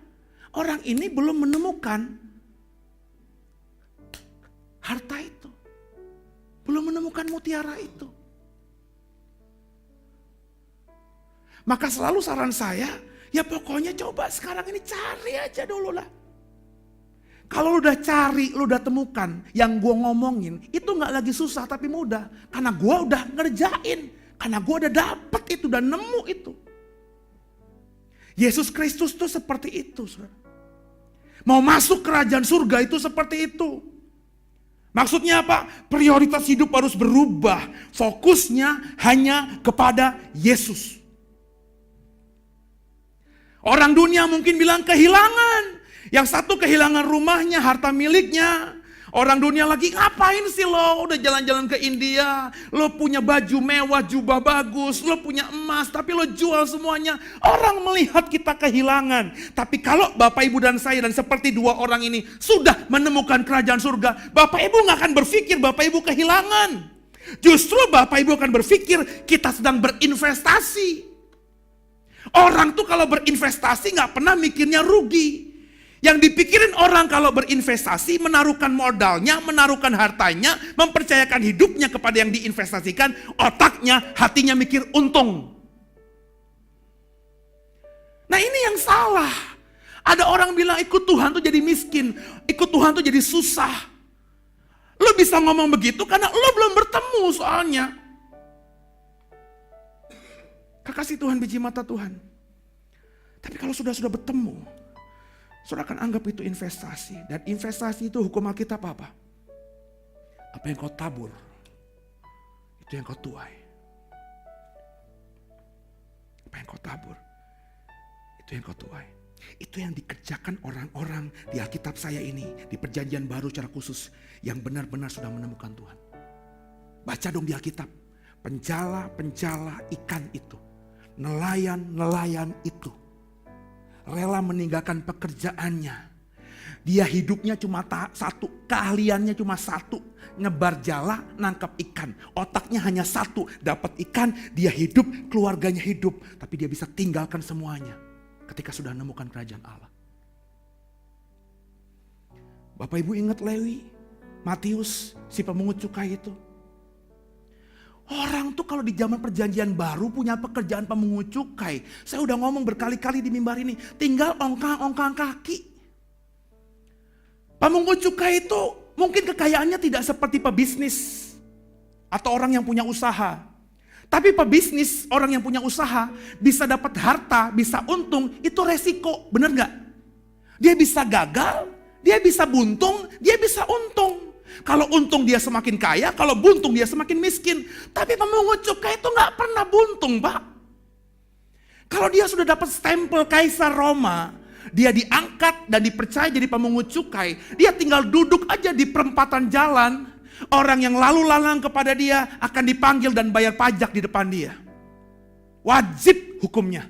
Orang ini belum menemukan harta itu. Belum menemukan mutiara itu. Maka selalu saran saya, ya pokoknya coba sekarang ini cari aja dulu lah. Kalau lu udah cari, lu udah temukan yang gue ngomongin, itu gak lagi susah tapi mudah. Karena gue udah ngerjain, karena gue udah dapet itu, udah nemu itu. Yesus Kristus tuh seperti itu, saudara. Mau masuk kerajaan surga itu seperti itu. Maksudnya apa? Prioritas hidup harus berubah. Fokusnya hanya kepada Yesus. Orang dunia mungkin bilang kehilangan. Yang satu kehilangan rumahnya, harta miliknya. Orang dunia lagi, ngapain sih lo udah jalan-jalan ke India, lo punya baju mewah, jubah bagus, lo punya emas, tapi lo jual semuanya. Orang melihat kita kehilangan. Tapi kalau Bapak Ibu dan saya dan seperti dua orang ini sudah menemukan kerajaan surga, Bapak Ibu gak akan berpikir Bapak Ibu kehilangan. Justru Bapak Ibu akan berpikir kita sedang berinvestasi. Orang tuh kalau berinvestasi gak pernah mikirnya rugi. Yang dipikirin orang kalau berinvestasi, menaruhkan modalnya, menaruhkan hartanya, mempercayakan hidupnya kepada yang diinvestasikan, otaknya, hatinya mikir untung. Nah ini yang salah. Ada orang bilang ikut Tuhan tuh jadi miskin, ikut Tuhan tuh jadi susah. Lo bisa ngomong begitu karena lo belum bertemu soalnya. Kekasih Tuhan, biji mata Tuhan. Tapi kalau sudah bertemu, saudara akan anggap itu investasi. Dan investasi itu hukum Alkitab apa? Apa yang kau tabur, itu yang kau tuai. Apa yang kau tabur, itu yang kau tuai. Itu yang dikerjakan orang-orang di Alkitab saya ini, di perjanjian baru secara khusus, yang benar-benar sudah menemukan Tuhan. Baca dong di Alkitab, penjala-penjala ikan itu, nelayan-nelayan itu, rela meninggalkan pekerjaannya. Dia hidupnya cuma satu, keahliannya cuma satu, nyebar jala, nangkap ikan. Otaknya hanya satu, dapat ikan, dia hidup, keluarganya hidup. Tapi dia bisa tinggalkan semuanya ketika sudah menemukan kerajaan Allah. Bapak Ibu ingat Lewi, Matius, si pemungut cukai itu. Orang tuh kalau di zaman perjanjian baru punya pekerjaan pemungut cukai. Saya udah ngomong berkali-kali di mimbar ini. Tinggal ongkang-ongkang kaki. Pemungut cukai itu mungkin kekayaannya tidak seperti pebisnis. Atau orang yang punya usaha. Tapi pebisnis, orang yang punya usaha, bisa dapat harta, bisa untung, itu resiko. Bener gak? Dia bisa gagal, dia bisa buntung, dia bisa untung. Kalau untung dia semakin kaya, kalau buntung dia semakin miskin. Tapi pemungut cukai itu gak pernah buntung, Pak. Kalau dia sudah dapat stempel Kaisar Roma, dia diangkat dan dipercaya jadi pemungut cukai, dia tinggal duduk aja di perempatan jalan. Orang yang lalu lalang kepada dia akan dipanggil dan bayar pajak di depan dia. Wajib hukumnya.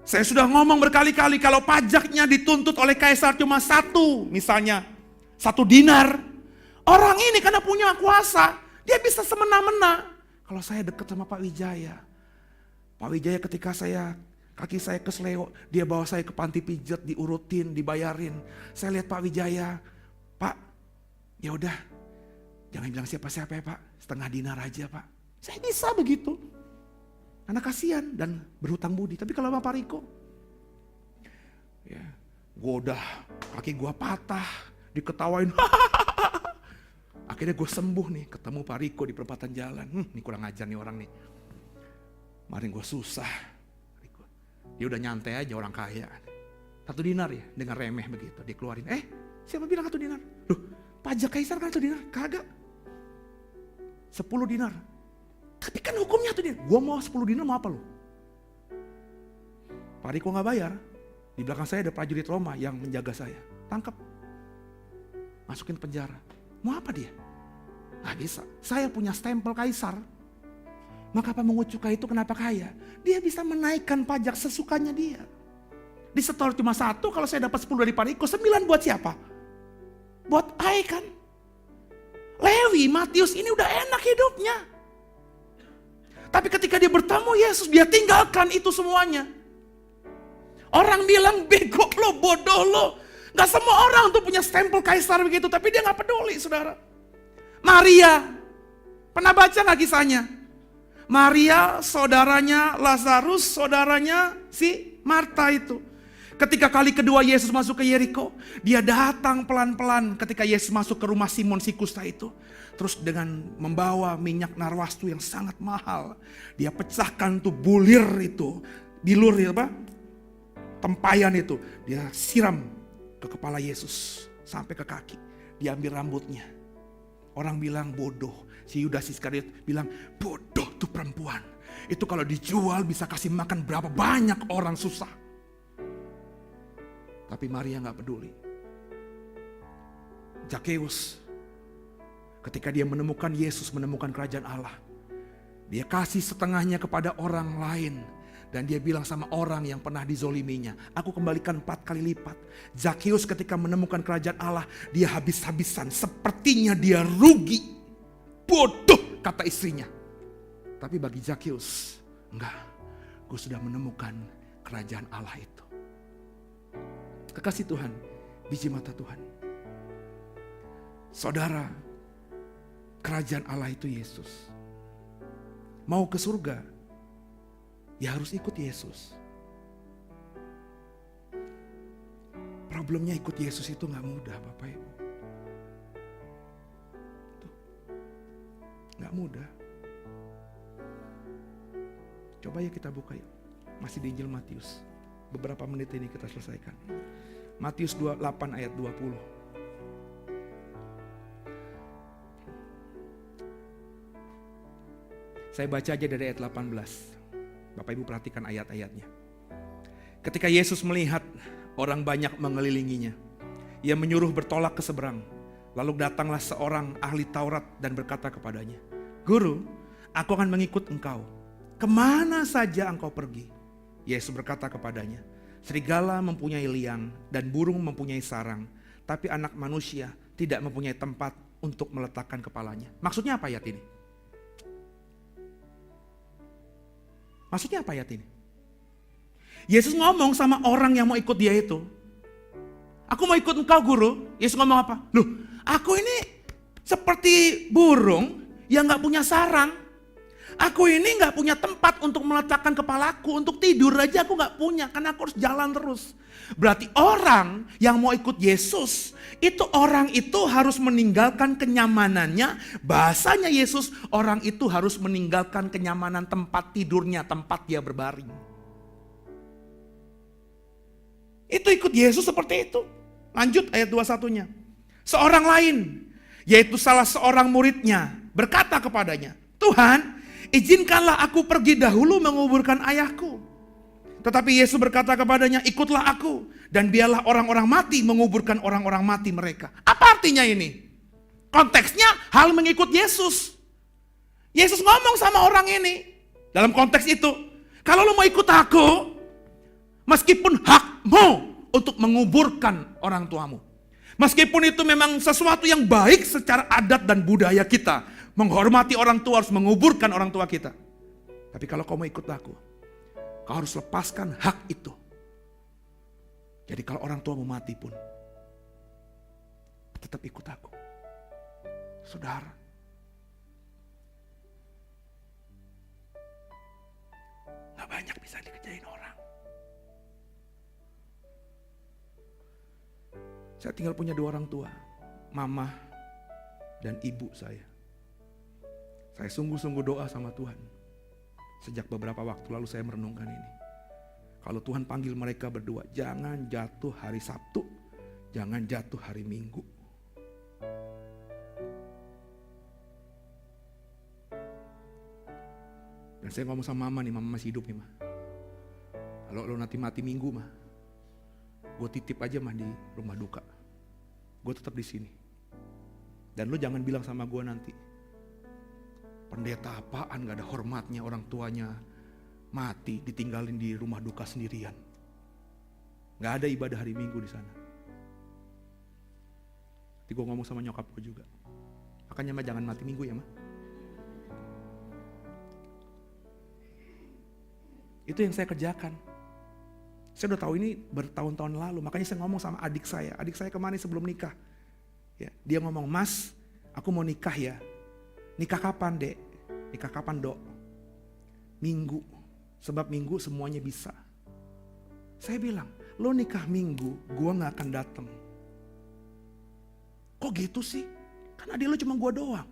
Saya sudah ngomong berkali-kali kalau pajaknya dituntut oleh Kaisar cuma satu, misalnya 1 dinar. Orang ini karena punya kuasa, Dia bisa semena-mena. Kalau saya dekat sama Pak Wijaya ketika kaki saya kesleo, dia bawa saya ke panti pijat, diurutin, dibayarin. Saya lihat Pak Wijaya, Pak, ya udah, jangan bilang siapa-siapa ya Pak, setengah dinar aja Pak. Saya bisa begitu. Karena kasihan dan berhutang budi. Tapi kalau sama Pak Riko, ya, gue udah, kaki gue patah, diketawain. Akhirnya gue sembuh nih, ketemu Pak Riko di perempatan jalan. Ini kurang ajar nih orang nih. Kemarin gue susah. Dia udah nyantai aja orang kaya. 1 dinar ya, dengan remeh begitu. Dikeluarin, siapa bilang 1 dinar? Loh, pajak kaisar kan 1 dinar? Kagak. 10 dinar. Tapi kan hukumnya 1 dinar. Gue mau 10 dinar mau apa lo? Pak Riko gak bayar. Di belakang saya ada prajurit Roma yang menjaga saya. Tangkap. Masukin penjara. Mau apa dia? Gak bisa. Saya punya stempel kaisar. Maka pemungut cukai itu kenapa kaya? Dia bisa menaikkan pajak sesukanya dia. Disetor cuma 1, kalau saya dapat 10 dari Pak Riko, 9 buat siapa? Buat I kan? Lewi, Matius ini udah enak hidupnya. Tapi ketika dia bertemu Yesus, dia tinggalkan itu semuanya. Orang bilang bego lo, bodoh lo. Gak semua orang tuh punya stempel kaisar begitu, tapi dia gak peduli saudara. Maria, pernah baca gak kisahnya? Maria, saudaranya Lazarus, saudaranya si Marta itu. Ketika kali kedua Yesus masuk ke Yeriko, dia datang pelan-pelan ketika Yesus masuk ke rumah Simon si kusta itu. Terus dengan membawa minyak narwastu yang sangat mahal, dia pecahkan tuh bulir itu, bilur ya apa? Tempayan itu, dia siram ke kepala Yesus sampai ke kaki. Dia ambil rambutnya. Orang bilang bodoh. Si Yudas Iskariot bilang, bodoh tuh perempuan. Itu kalau dijual bisa kasih makan berapa banyak orang susah. Tapi Maria gak peduli. Zakeus, ketika dia menemukan Yesus, menemukan kerajaan Allah, dia kasih setengahnya kepada orang lain. Dan dia bilang sama orang yang pernah dizoliminya, aku kembalikan 4 kali lipat. Zakeus ketika menemukan kerajaan Allah, dia habis-habisan. Sepertinya dia rugi. Bodoh, kata istrinya. Tapi bagi Zakeus, enggak, gue sudah menemukan kerajaan Allah itu. Kekasih Tuhan, biji mata Tuhan. Saudara, kerajaan Allah itu Yesus. Mau ke surga, ya harus ikut Yesus. Problemnya ikut Yesus itu gak mudah Bapak Ibu. Gak mudah. Coba ya kita buka yuk. Masih di Injil Matius. Beberapa menit ini kita selesaikan. Matius 28 ayat 20. Saya baca aja dari ayat 18. Bapak Ibu perhatikan ayat-ayatnya. Ketika Yesus melihat orang banyak mengelilinginya, ia menyuruh bertolak ke seberang. Lalu datanglah seorang ahli Taurat dan berkata kepadanya, Guru, aku akan mengikut engkau. Kemana saja engkau pergi? Yesus berkata kepadanya, serigala mempunyai liang dan burung mempunyai sarang, tapi anak manusia tidak mempunyai tempat untuk meletakkan kepalanya. Maksudnya apa ayat ini? Maksudnya apa ayat ini? Yesus ngomong sama orang yang mau ikut dia itu. Aku mau ikut engkau guru. Yesus ngomong apa? Loh, aku ini seperti burung yang gak punya sarang. Aku ini gak punya tempat untuk meletakkan kepalaku. Untuk tidur aja aku gak punya. Karena aku harus jalan terus. Berarti orang yang mau ikut Yesus, itu orang itu harus meninggalkan kenyamanannya. Bahasanya Yesus, orang itu harus meninggalkan kenyamanan tempat tidurnya, tempat dia berbaring. Itu ikut Yesus seperti itu. Lanjut ayat 21-nya. Seorang lain, yaitu salah seorang muridnya, berkata kepadanya, Tuhan, izinkanlah aku pergi dahulu menguburkan ayahku. Tetapi Yesus berkata kepadanya, ikutlah aku. Dan biarlah orang-orang mati menguburkan orang-orang mati mereka. Apa artinya ini? Konteksnya hal mengikut Yesus. Yesus ngomong sama orang ini. Dalam konteks itu, kalau lo mau ikut aku, meskipun hakmu untuk menguburkan orang tuamu. Meskipun itu memang sesuatu yang baik secara adat dan budaya kita. menghormati orang tua, harus menguburkan orang tua kita. Tapi kalau kau mau ikut aku, kau harus lepaskan hak itu. Jadi kalau orang tua mau mati pun, tetap ikut aku. Saudara, gak banyak bisa dikerjain orang. Saya tinggal punya 2 orang tua, mama dan ibu saya. Saya sungguh-sungguh doa sama Tuhan. Sejak beberapa waktu lalu saya merenungkan ini. Kalau Tuhan panggil mereka berdua, jangan jatuh hari Sabtu, jangan jatuh hari Minggu. Dan saya ngomong sama mama nih, mama masih hidup nih mah. Kalau lo nanti mati Minggu mah, gue titip aja mah di rumah duka. Gue tetap di sini. Dan lo jangan bilang sama gue nanti, pendeta apaan gak ada hormatnya, orang tuanya mati ditinggalin di rumah duka sendirian. Gak ada ibadah hari Minggu di sana. Nanti gue ngomong sama nyokap gue juga. Makanya mah jangan mati Minggu ya mah. Itu yang saya kerjakan. Saya udah tahu ini bertahun-tahun lalu. Makanya saya ngomong sama adik saya. Adik saya kemarin sebelum nikah. Ya, dia ngomong, "Mas, aku mau nikah ya." "Nikah kapan, Dek?" "Nikah kapan, Dok?" "Minggu. Sebab Minggu semuanya bisa." Saya bilang, "Lo nikah Minggu, gua gak akan datang." "Kok gitu sih? Kan adik lo cuma gua doang.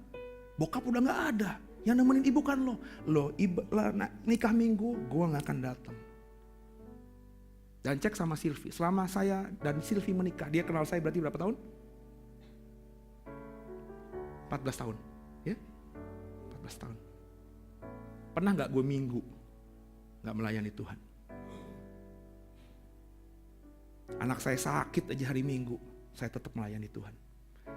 Bokap udah gak ada. Yang nemenin ibu kan lo. Lo nikah Minggu, gua gak akan datang." Dan cek sama Silvi, selama saya dan Silvi menikah, dia kenal saya berarti berapa tahun? 14 tahun. Ya? 14 tahun. Pernah gak gue Minggu gak melayani Tuhan? Anak saya sakit aja hari Minggu, saya tetap melayani Tuhan.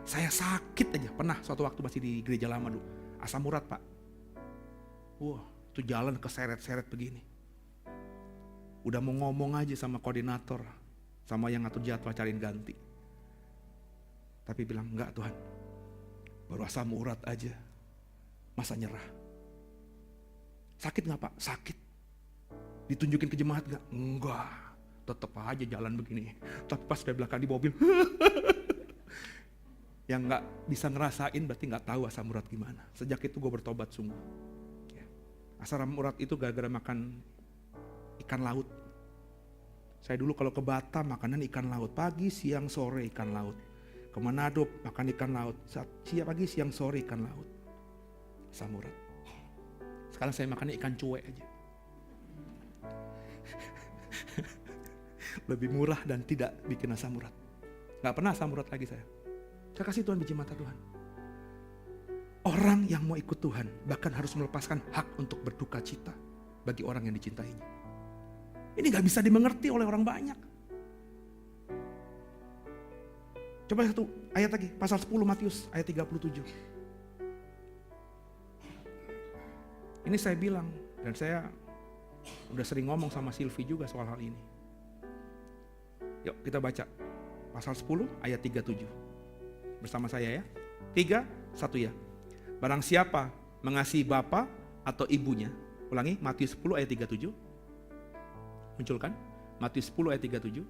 Saya sakit aja, pernah suatu waktu masih di gereja lama dulu, asam urat Pak. Wah, itu jalan keseret-seret begini. Udah mau ngomong aja sama koordinator, sama yang ngatur jadwal cariin ganti. Tapi bilang, "Enggak Tuhan, baru asam urat aja, masa nyerah?" "Sakit gak Pak?" "Sakit." "Ditunjukin ke jemaat gak?" "Enggak, tetep aja jalan begini." Tapi pas di belakang di mobil, yang gak bisa ngerasain berarti gak tahu asam urat gimana. Sejak itu gue bertobat sungguh. Asam urat itu gara-gara makan ikan laut. Saya dulu kalau ke Batam makanan ikan laut, pagi, siang, sore ikan laut. Ke Manado makan ikan laut, siang pagi, siang, sore ikan laut. Asam urat. Sekarang saya makan ikan cuek aja. Lebih murah dan tidak bikin asam urat. Gak pernah asam urat lagi saya. Saya kasih Tuhan biji mata Tuhan. Orang yang mau ikut Tuhan bahkan harus melepaskan hak untuk berduka cita bagi orang yang dicintainya. Ini gak bisa dimengerti oleh orang banyak. Coba satu ayat lagi, pasal 10 Matius ayat 37. Ini saya bilang, dan saya udah sering ngomong sama Silvi juga soal hal ini. Yuk kita baca pasal 10 ayat 37 bersama saya ya. 3, 1 ya. Barang siapa mengasihi bapa atau ibunya, ulangi, Matius 10 ayat 37. Munculkan, Matius 10 ayat 37.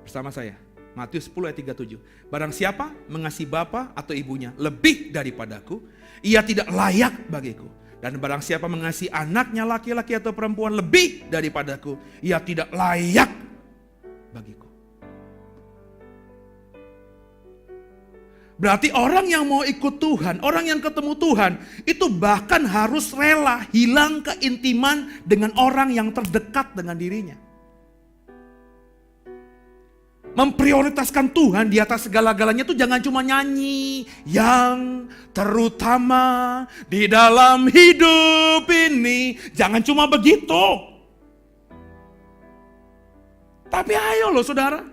Bersama saya, Matius 10 ayat 37. Barang siapa mengasihi bapa atau ibunya lebih daripadaku, ia tidak layak bagiku. Dan barang siapa mengasihi anaknya laki-laki atau perempuan lebih daripadaku, ia tidak layak bagiku. Berarti orang yang mau ikut Tuhan, orang yang ketemu Tuhan, itu bahkan harus rela hilang keintiman dengan orang yang terdekat dengan dirinya. Memprioritaskan Tuhan di atas segala-galanya itu jangan cuma nyanyi. Yang terutama di dalam hidup ini, jangan cuma begitu. Tapi ayo loh saudara.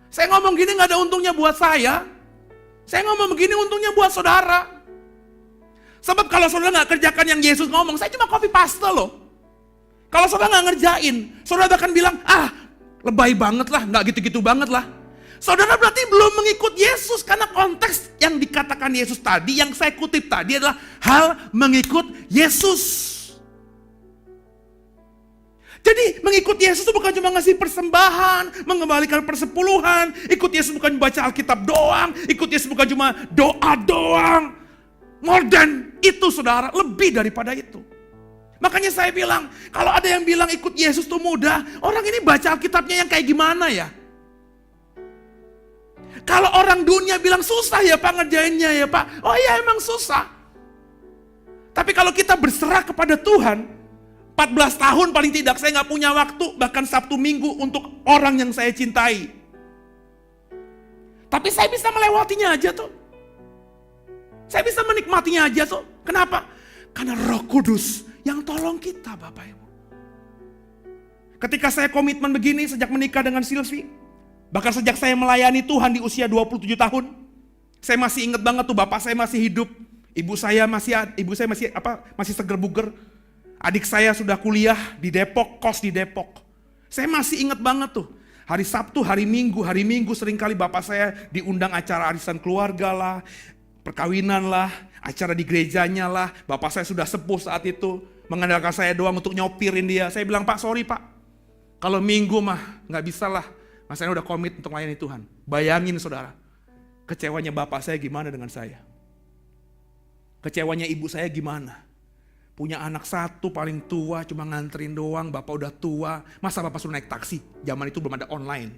Saya ngomong gini gak ada untungnya buat saya. Saya ngomong begini untungnya buat saudara. Sebab kalau saudara gak kerjakan yang Yesus ngomong, saya cuma copy paste loh. Kalau saudara gak ngerjain, saudara akan bilang, lebay banget lah, gak gitu-gitu banget lah. Saudara berarti belum mengikut Yesus karena konteks yang dikatakan Yesus tadi, yang saya kutip tadi adalah hal mengikut Yesus. Jadi mengikut Yesus itu bukan cuma ngasih persembahan, mengembalikan persepuluhan. Ikut Yesus bukan baca Alkitab doang, ikut Yesus bukan cuma doa doang. More than itu saudara, lebih daripada itu. Makanya saya bilang, kalau ada yang bilang ikut Yesus itu mudah, orang ini baca Alkitabnya yang kayak gimana ya? Kalau orang dunia bilang susah ya Pak ngerjainnya ya Pak, oh iya emang susah. Tapi kalau kita berserah kepada Tuhan, 14 tahun paling tidak saya nggak punya waktu, bahkan Sabtu Minggu untuk orang yang saya cintai. Tapi saya bisa melewatinya aja tuh. Saya bisa menikmatinya aja tuh. Kenapa? Karena Roh Kudus yang tolong kita Bapak Ibu. Ketika saya komitmen begini sejak menikah dengan Silvi, bahkan sejak saya melayani Tuhan di usia 27 tahun, saya masih ingat banget tuh bapak saya masih hidup, ibu saya masih seger buger. Adik saya sudah kuliah di Depok, kos di Depok. Saya masih ingat banget tuh. Hari Sabtu, hari Minggu seringkali bapak saya diundang acara arisan keluarga lah, perkawinan lah, acara di gerejanya lah. Bapak saya sudah sepuh saat itu, mengandalkan saya doang untuk nyopirin dia. Saya bilang, Pak sorry Pak, kalau Minggu mah gak bisa lah. Mas saya udah komit untuk melayani Tuhan. Bayangin saudara, kecewanya bapak saya gimana dengan saya. Kecewanya ibu saya gimana. Punya anak satu paling tua, cuma nganterin doang, bapak udah tua. Masa bapak suruh naik taksi? Zaman itu belum ada online.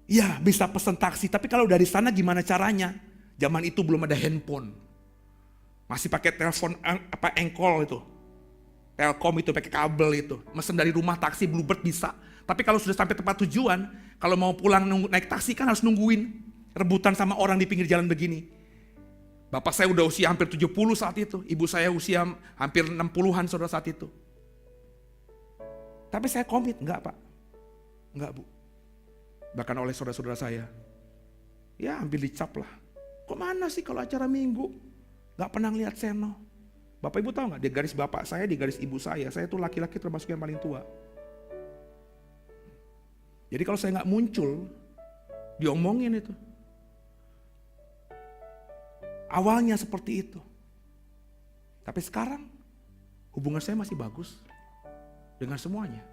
Ya bisa pesen taksi, tapi kalau dari sana gimana caranya? Zaman itu belum ada handphone. Masih pakai telepon engkol itu. Telkom itu pakai kabel itu. Mesen dari rumah taksi Bluebird bisa. Tapi kalau sudah sampai tempat tujuan, kalau mau pulang naik taksi kan harus nungguin. Rebutan sama orang di pinggir jalan begini. Bapak saya udah usia hampir 70 saat itu. Ibu saya usia hampir 60-an saudara saat itu. Tapi saya komit, enggak Pak. Enggak Bu. Bahkan oleh saudara-saudara saya. Ya ambil dicap lah. Kok mana sih kalau acara Minggu? Enggak pernah lihat Seno. Bapak Ibu tahu enggak? Di garis bapak saya, di garis ibu saya tuh laki-laki termasuk yang paling tua. Jadi kalau saya enggak muncul, diomongin itu. Awalnya seperti itu. Tapi sekarang hubungan saya masih bagus dengan semuanya.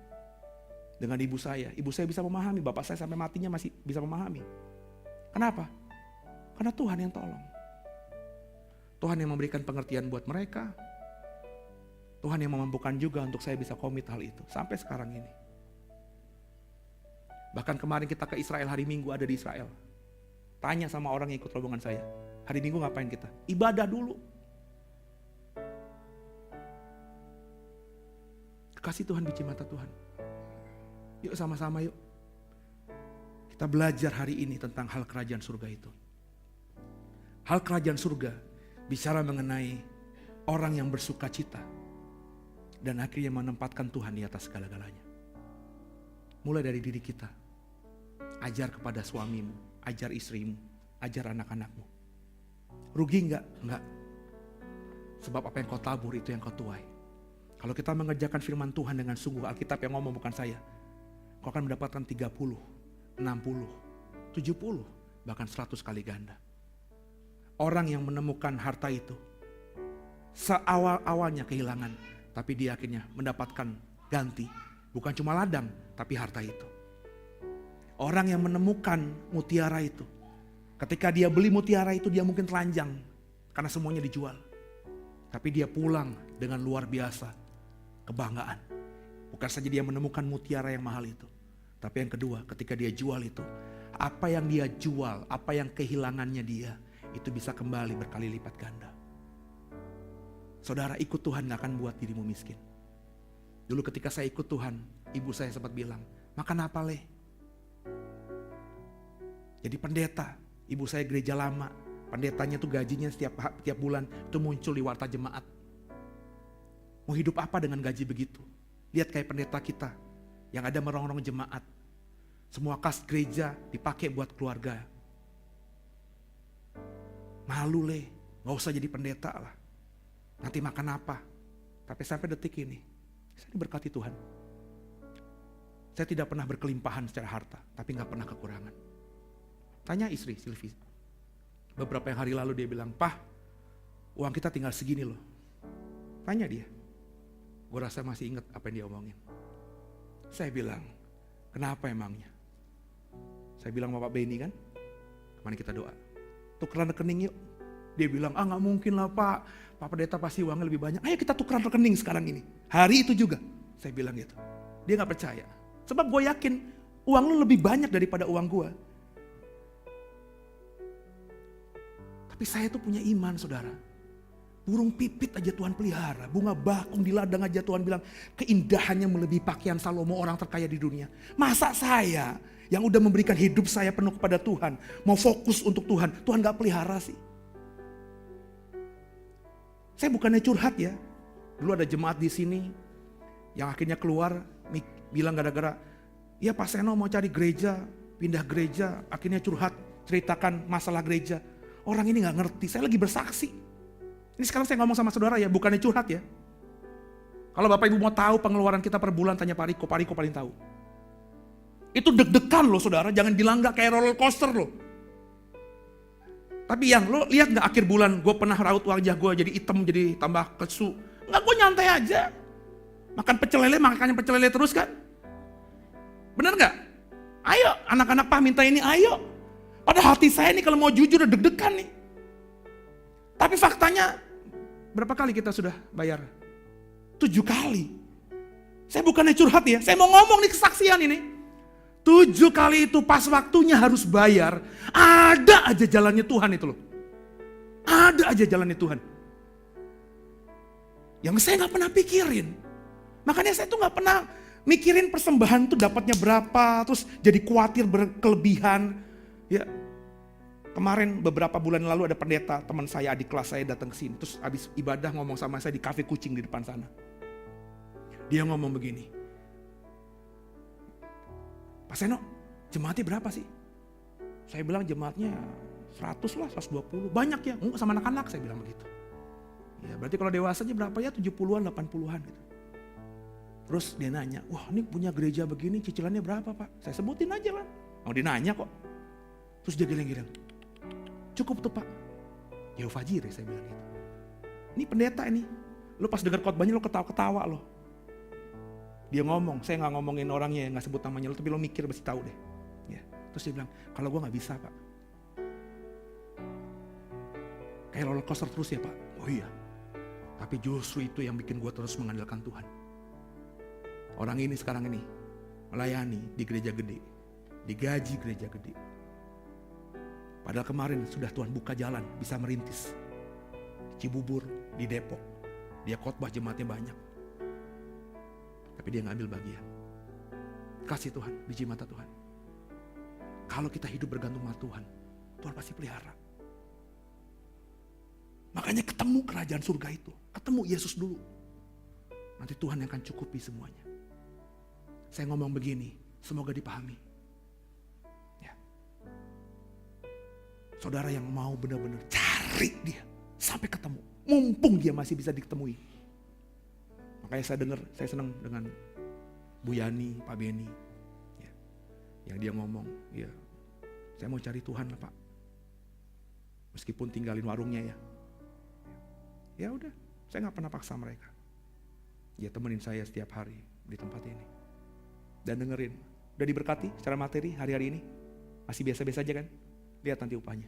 Dengan ibu saya bisa memahami, bapak saya sampai matinya masih bisa memahami. Kenapa? Karena Tuhan yang tolong. Tuhan yang memberikan pengertian buat mereka. Tuhan yang memampukan juga untuk saya bisa komit hal itu. Sampai sekarang ini. Bahkan kemarin kita ke Israel, hari Minggu ada di Israel. Tanya sama orang yang ikut rombongan saya. Hari Minggu ngapain kita? Ibadah dulu. Kasih Tuhan biji mata Tuhan. Yuk sama-sama yuk. Kita belajar hari ini tentang hal kerajaan surga itu. Hal kerajaan surga bicara mengenai orang yang bersuka cita. Dan akhirnya menempatkan Tuhan di atas segala-galanya. Mulai dari diri kita. Ajar kepada suamimu, ajar istrimu, ajar anak-anakmu. Rugi enggak? Enggak. Sebab apa yang kau tabur itu yang kau tuai. Kalau kita mengerjakan firman Tuhan dengan sungguh, Alkitab yang ngomong bukan saya. Kau akan mendapatkan 30, 60, 70, bahkan 100 kali ganda. Orang yang menemukan harta itu, seawal-awalnya kehilangan, tapi dia akhirnya mendapatkan ganti. Bukan cuma ladang, tapi harta itu. Orang yang menemukan mutiara itu, ketika dia beli mutiara itu dia mungkin telanjang karena semuanya dijual. Tapi dia pulang dengan luar biasa kebanggaan. Bukan saja dia menemukan mutiara yang mahal itu. Tapi yang kedua ketika dia jual itu. Apa yang dia jual, apa yang kehilangannya dia. Itu bisa kembali berkali lipat ganda. Saudara ikut Tuhan gak akan buat dirimu miskin. Dulu ketika saya ikut Tuhan, ibu saya sempat bilang, makan apa Le? Jadi pendeta. Ibu saya gereja lama, pendetanya tuh gajinya setiap bulan itu muncul di warta jemaat. Mau hidup apa dengan gaji begitu? Lihat kayak pendeta kita yang ada merongrong jemaat. Semua kas gereja dipakai buat keluarga. Malu Le, gak usah jadi pendeta lah. Nanti makan apa? Tapi sampai detik ini, saya diberkati Tuhan. Saya tidak pernah berkelimpahan secara harta, tapi gak pernah kekurangan. Tanya istri Silvi, Beberapa hari lalu dia bilang, "Pah, uang kita tinggal segini loh." Tanya dia. Gue rasa masih ingat apa yang dia omongin. Saya bilang, "Kenapa emangnya?" Saya bilang sama Pak Benny kan, kemana kita doa, tukeran rekening yuk. Dia bilang, "Nggak mungkin lah Pak, Pak Pendeta pasti uangnya lebih banyak. Ayo kita tukeran rekening sekarang ini." Hari itu juga, saya bilang gitu. Dia nggak percaya. Sebab gue yakin, uang lu lebih banyak daripada uang gue. Tapi saya tuh punya iman saudara. Burung pipit aja Tuhan pelihara. Bunga bakung di ladang aja Tuhan bilang keindahannya melebihi pakaian Salomo orang terkaya di dunia. Masa saya yang udah memberikan hidup saya penuh kepada Tuhan. Mau fokus untuk Tuhan. Tuhan gak pelihara sih. Saya bukannya curhat ya. Dulu ada jemaat di sini yang akhirnya keluar bilang gara-gara ya Pak Seno mau cari gereja, pindah gereja, akhirnya curhat, ceritakan masalah gereja. Orang ini gak ngerti, saya lagi bersaksi. Ini sekarang saya ngomong sama saudara ya, bukannya curhat ya. Kalau Bapak Ibu mau tahu pengeluaran kita per bulan, tanya Pak Riko paling tahu. Itu deg-degan loh saudara, jangan bilang gak kayak roller coaster loh. Tapi yang lo lihat gak akhir bulan, gue pernah raut wajah gue jadi hitam, jadi tambah kesu. Enggak, gue nyantai aja. Makan pecel lele terus kan. Bener gak? Ayo anak-anak Pak minta ini, ayo. Padahal hati saya nih kalau mau jujur udah deg-degan nih. Tapi faktanya berapa kali kita sudah bayar? 7 kali. Saya bukannya curhat ya, saya mau ngomong nih kesaksian ini. 7 kali itu pas waktunya harus bayar. Ada aja jalannya Tuhan itu loh. Ada aja jalannya Tuhan. Yang saya gak pernah pikirin. Makanya saya tuh gak pernah mikirin persembahan tuh dapatnya berapa. Terus jadi khawatir berkelebihan. Ya, kemarin beberapa bulan lalu ada pendeta teman saya, adik kelas saya datang ke sini. Terus habis ibadah ngomong sama saya di kafe kucing di depan sana. Dia ngomong begini, "Pak Seno, jemaatnya berapa sih?" Saya bilang jemaatnya 100 lah, 120. Banyak ya? Enggak, sama anak-anak saya bilang begitu. Ya berarti kalau dewasanya berapa ya? 70-an, 80-an gitu. Terus dia nanya, "Wah ini punya gereja begini cicilannya berapa Pak?" Saya sebutin aja lah. Oh dia nanya kok. Terus dia giling-giling, "Cukup tuh Pak." Yehova Jireh saya bilang gitu. Ini pendeta ini. Lo pas dengar khotbahnya lo ketawa-ketawa lo. Dia ngomong, saya gak ngomongin orangnya, gak sebut namanya lo, tapi lo mikir pasti tahu deh. Ya. Terus dia bilang, "Kalau gue gak bisa Pak." Kayak roller coaster terus ya Pak. Oh iya. Tapi justru itu yang bikin gue terus mengandalkan Tuhan. Orang ini sekarang ini melayani di gereja gede. Digaji gereja gede. Padahal kemarin sudah Tuhan buka jalan, bisa merintis. Di Cibubur, di Depok. Dia khotbah jemaatnya banyak. Tapi dia ngambil bagian. Kasih Tuhan, biji mata Tuhan. Kalau kita hidup bergantung sama Tuhan, Tuhan pasti pelihara. Makanya ketemu kerajaan surga itu. Ketemu Yesus dulu. Nanti Tuhan yang akan cukupi semuanya. Saya ngomong begini, semoga dipahami. Saudara yang mau benar-benar cari dia sampai ketemu. Mumpung dia masih bisa ditemui. Makanya saya senang dengan Bu Yani, Pak Benny. Ya, yang dia ngomong, ya saya mau cari Tuhan lah Pak. Meskipun tinggalin warungnya ya. Ya udah, saya gak pernah paksa mereka. Dia temenin saya setiap hari di tempat ini. Dan dengerin, udah diberkati secara materi hari-hari ini. Masih biasa-biasa aja kan? Lihat nanti upahnya.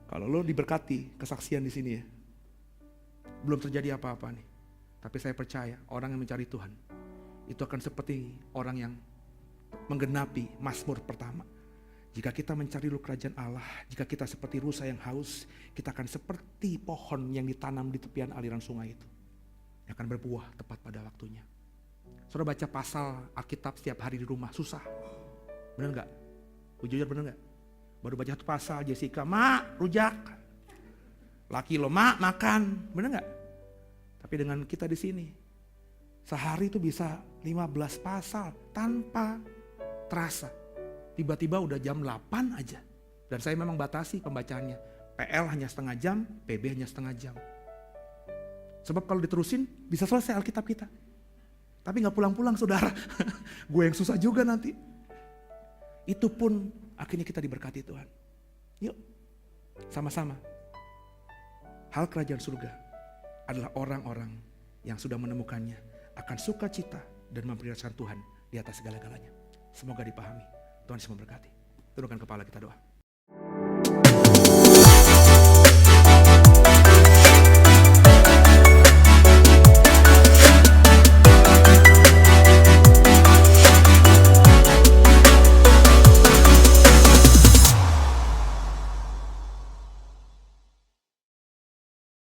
Kalau lo diberkati kesaksian di sini ya, belum terjadi apa-apa nih. Tapi saya percaya orang yang mencari Tuhan itu akan seperti orang yang menggenapi Mazmur pertama. Jika kita mencari dulu kerajaan Allah, jika kita seperti rusa yang haus, kita akan seperti pohon yang ditanam di tepian aliran sungai itu. Yang akan berbuah tepat pada waktunya. Saudara baca pasal Alkitab setiap hari di rumah, susah. Bener gak? Jujur bener gak? Baru baca satu pasal, Jessica, "Mak, rujak." Laki lo, "Mak, makan." Bener gak? Tapi dengan kita di sini, sehari itu bisa 15 pasal tanpa terasa. Tiba-tiba udah jam 8 aja. Dan saya memang batasi pembacaannya. PL hanya setengah jam, PB hanya setengah jam. Sebab kalau diterusin bisa selesai Alkitab kita. Tapi gak pulang-pulang saudara. Gue yang susah juga nanti. Itu pun akhirnya kita diberkati Tuhan. Yuk, Sama-sama. Hal kerajaan surga adalah orang-orang yang sudah menemukannya akan sukacita dan memprioritaskan Tuhan di atas segala-galanya. Semoga dipahami. Tuhan Yesus memberkati. Tundukkan kepala, kita doa.